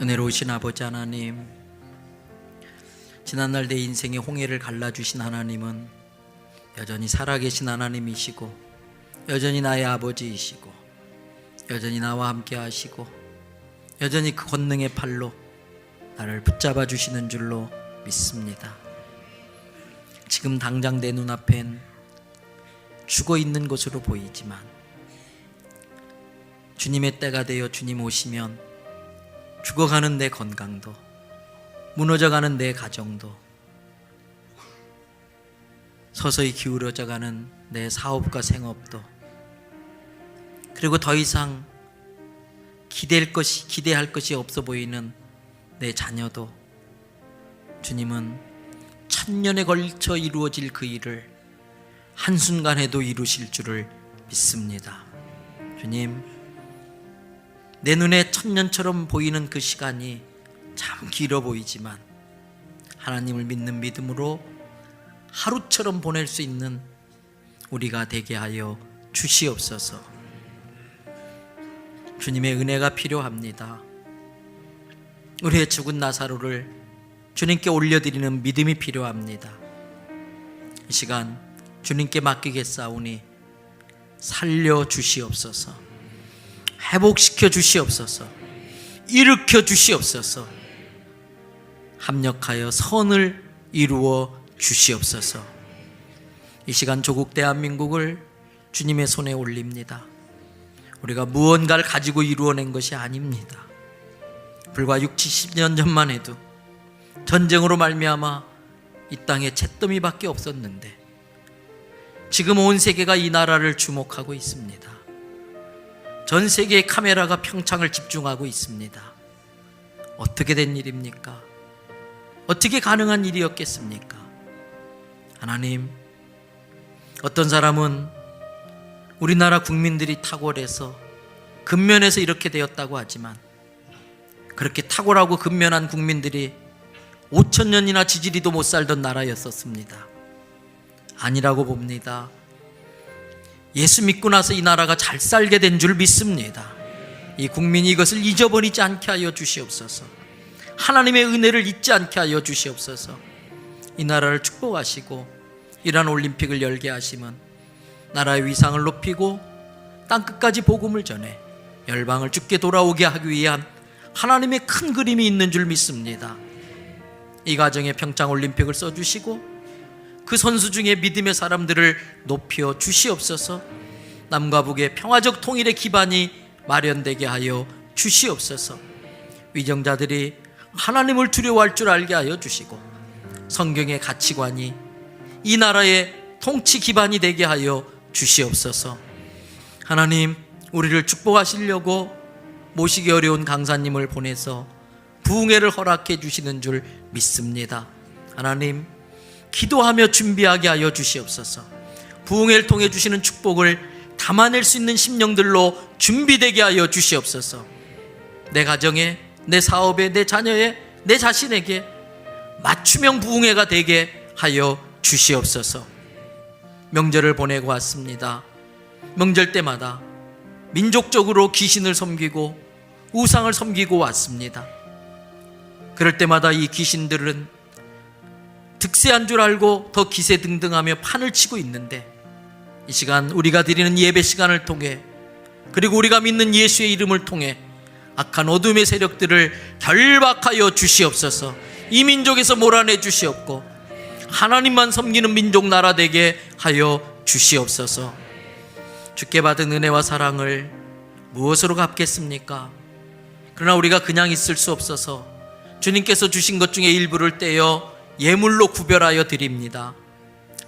은혜로우신 아버지 하나님, 지난날 내 인생의 홍해를 갈라주신 하나님은 여전히 살아계신 하나님이시고 여전히 나의 아버지이시고 여전히 나와 함께 하시고 여전히 그 권능의 팔로 나를 붙잡아 주시는 줄로 믿습니다. 지금 당장 내 눈앞엔 죽어 있는 것으로 보이지만 주님의 때가 되어 주님 오시면 죽어가는 내 건강도, 무너져가는 내 가정도, 서서히 기울어져가는 내 사업과 생업도, 그리고 더 이상 기대할 것이 없어 보이는 내 자녀도 주님은 천년에 걸쳐 이루어질 그 일을 한순간에도 이루실 줄을 믿습니다. 주님, 내 눈에 천년처럼 보이는 그 시간이 참 길어 보이지만 하나님을 믿는 믿음으로 하루처럼 보낼 수 있는 우리가 되게 하여 주시옵소서. 주님의 은혜가 필요합니다. 우리의 죽은 나사로를 주님께 올려드리는 믿음이 필요합니다. 이 시간 주님께 맡기겠사오니 살려주시옵소서, 회복시켜 주시옵소서, 일으켜 주시옵소서, 합력하여 선을 이루어 주시옵소서. 이 시간 조국 대한민국을 주님의 손에 올립니다. 우리가 무언가를 가지고 이루어낸 것이 아닙니다. 불과 60, 70년 전만 해도 전쟁으로 말미암아 이 땅에 잿더미밖에 없었는데 지금 온 세계가 이 나라를 주목하고 있습니다. 전 세계의 카메라가 평창을 집중하고 있습니다. 어떻게 된 일입니까? 어떻게 가능한 일이었겠습니까? 하나님, 어떤 사람은 우리나라 국민들이 탁월해서 근면해서 이렇게 되었다고 하지만 그렇게 탁월하고 근면한 국민들이 5,000년이나 지지리도 못 살던 나라였었습니다. 아니라고 봅니다. 예수 믿고 나서 이 나라가 잘 살게 된 줄 믿습니다. 이 국민이 이것을 잊어버리지 않게 하여 주시옵소서. 하나님의 은혜를 잊지 않게 하여 주시옵소서. 이 나라를 축복하시고 이러한 올림픽을 열게 하시면 나라의 위상을 높이고 땅끝까지 복음을 전해 열방을 주께 돌아오게 하기 위한 하나님의 큰 그림이 있는 줄 믿습니다. 이 가정에 평창올림픽을 써주시고 그 선수 중에 믿음의 사람들을 높여 주시옵소서. 남과 북의 평화적 통일의 기반이 마련되게 하여 주시옵소서. 위정자들이 하나님을 두려워할 줄 알게 하여 주시고 성경의 가치관이 이 나라의 통치 기반이 되게 하여 주시옵소서. 하나님, 우리를 축복하시려고 모시기 어려운 강사님을 보내서 부흥회를 허락해 주시는 줄 믿습니다. 하나님, 기도하며 준비하게 하여 주시옵소서. 부흥회를 통해 주시는 축복을 담아낼 수 있는 심령들로 준비되게 하여 주시옵소서. 내 가정에, 내 사업에, 내 자녀에, 내 자신에게 맞춤형 부흥회가 되게 하여 주시옵소서. 명절을 보내고 왔습니다. 명절 때마다 민족적으로 귀신을 섬기고 우상을 섬기고 왔습니다. 그럴 때마다 이 귀신들은 득세한 줄 알고 더 기세등등하며 판을 치고 있는데 이 시간 우리가 드리는 예배 시간을 통해 그리고 우리가 믿는 예수의 이름을 통해 악한 어둠의 세력들을 결박하여 주시옵소서. 이 민족에서 몰아내 주시옵고 하나님만 섬기는 민족 나라 되게 하여 주시옵소서. 주께 받은 은혜와 사랑을 무엇으로 갚겠습니까? 그러나 우리가 그냥 있을 수 없어서 주님께서 주신 것 중에 일부를 떼어 예물로 구별하여 드립니다.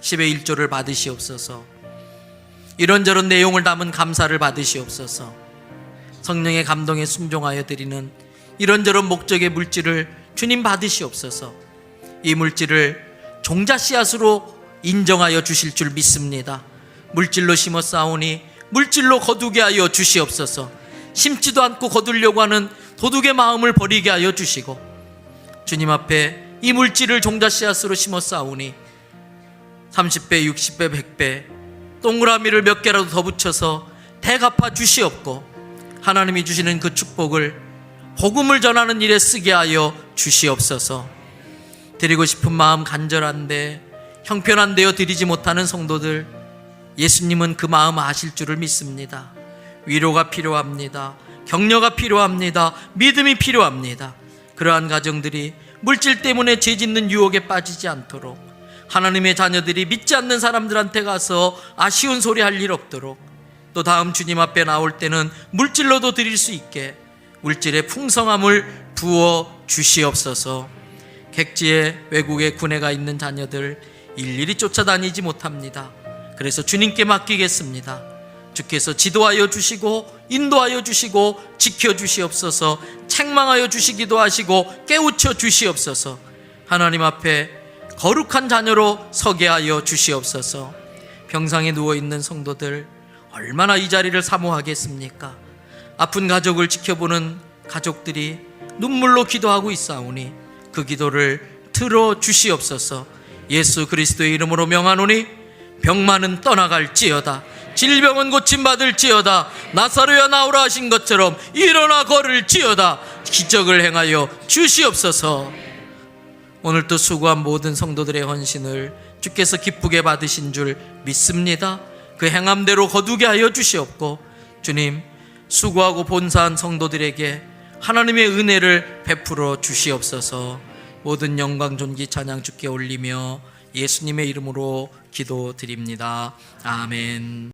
10의 1조를 받으시옵소서. 이런저런 내용을 담은 감사를 받으시옵소서. 성령의 감동에 순종하여 드리는 이런저런 목적의 물질을 주님 받으시옵소서. 이 물질을 종자 씨앗으로 인정하여 주실 줄 믿습니다. 물질로 심어 싸우니 물질로 거두게 하여 주시옵소서. 심지도 않고 거두려고 하는 도둑의 마음을 버리게 하여 주시고 주님 앞에 이 물질을 종자 씨앗으로 심어 싸우니 30배, 60배, 100배 동그라미를 몇 개라도 더 붙여서 대갚아 주시옵고 하나님이 주시는 그 축복을 복음을 전하는 일에 쓰게 하여 주시옵소서. 드리고 싶은 마음 간절한데 형편한 데여 드리지 못하는 성도들, 예수님은 그 마음 아실 줄을 믿습니다. 위로가 필요합니다. 격려가 필요합니다. 믿음이 필요합니다. 그러한 가정들이 물질 때문에 죄짓는 유혹에 빠지지 않도록 하나님의 자녀들이 믿지 않는 사람들한테 가서 아쉬운 소리 할 일 없도록 또 다음 주님 앞에 나올 때는 물질로도 드릴 수 있게 물질의 풍성함을 부어 주시옵소서. 객지에 외국에 군에가 있는 자녀들 일일이 쫓아다니지 못합니다. 그래서 주님께 맡기겠습니다. 주께서 지도하여 주시고 인도하여 주시고 지켜주시옵소서. 책망하여 주시기도 하시고 깨우쳐 주시옵소서. 하나님 앞에 거룩한 자녀로 서게 하여 주시옵소서. 병상에 누워있는 성도들 얼마나 이 자리를 사모하겠습니까? 아픈 가족을 지켜보는 가족들이 눈물로 기도하고 있사오니 그 기도를 들어주시옵소서. 예수 그리스도의 이름으로 명하노니 병만은 떠나갈지어다. 질병은 고침받을지어다. 나사로야 나오라 하신 것처럼 일어나 걸을지어다. 기적을 행하여 주시옵소서. 오늘도 수고한 모든 성도들의 헌신을 주께서 기쁘게 받으신 줄 믿습니다. 그 행함대로 거두게 하여 주시옵고, 주님, 수고하고 본사한 성도들에게 하나님의 은혜를 베풀어 주시옵소서. 모든 영광 존귀 찬양 주께 올리며 예수님의 이름으로 기도드립니다. 아멘.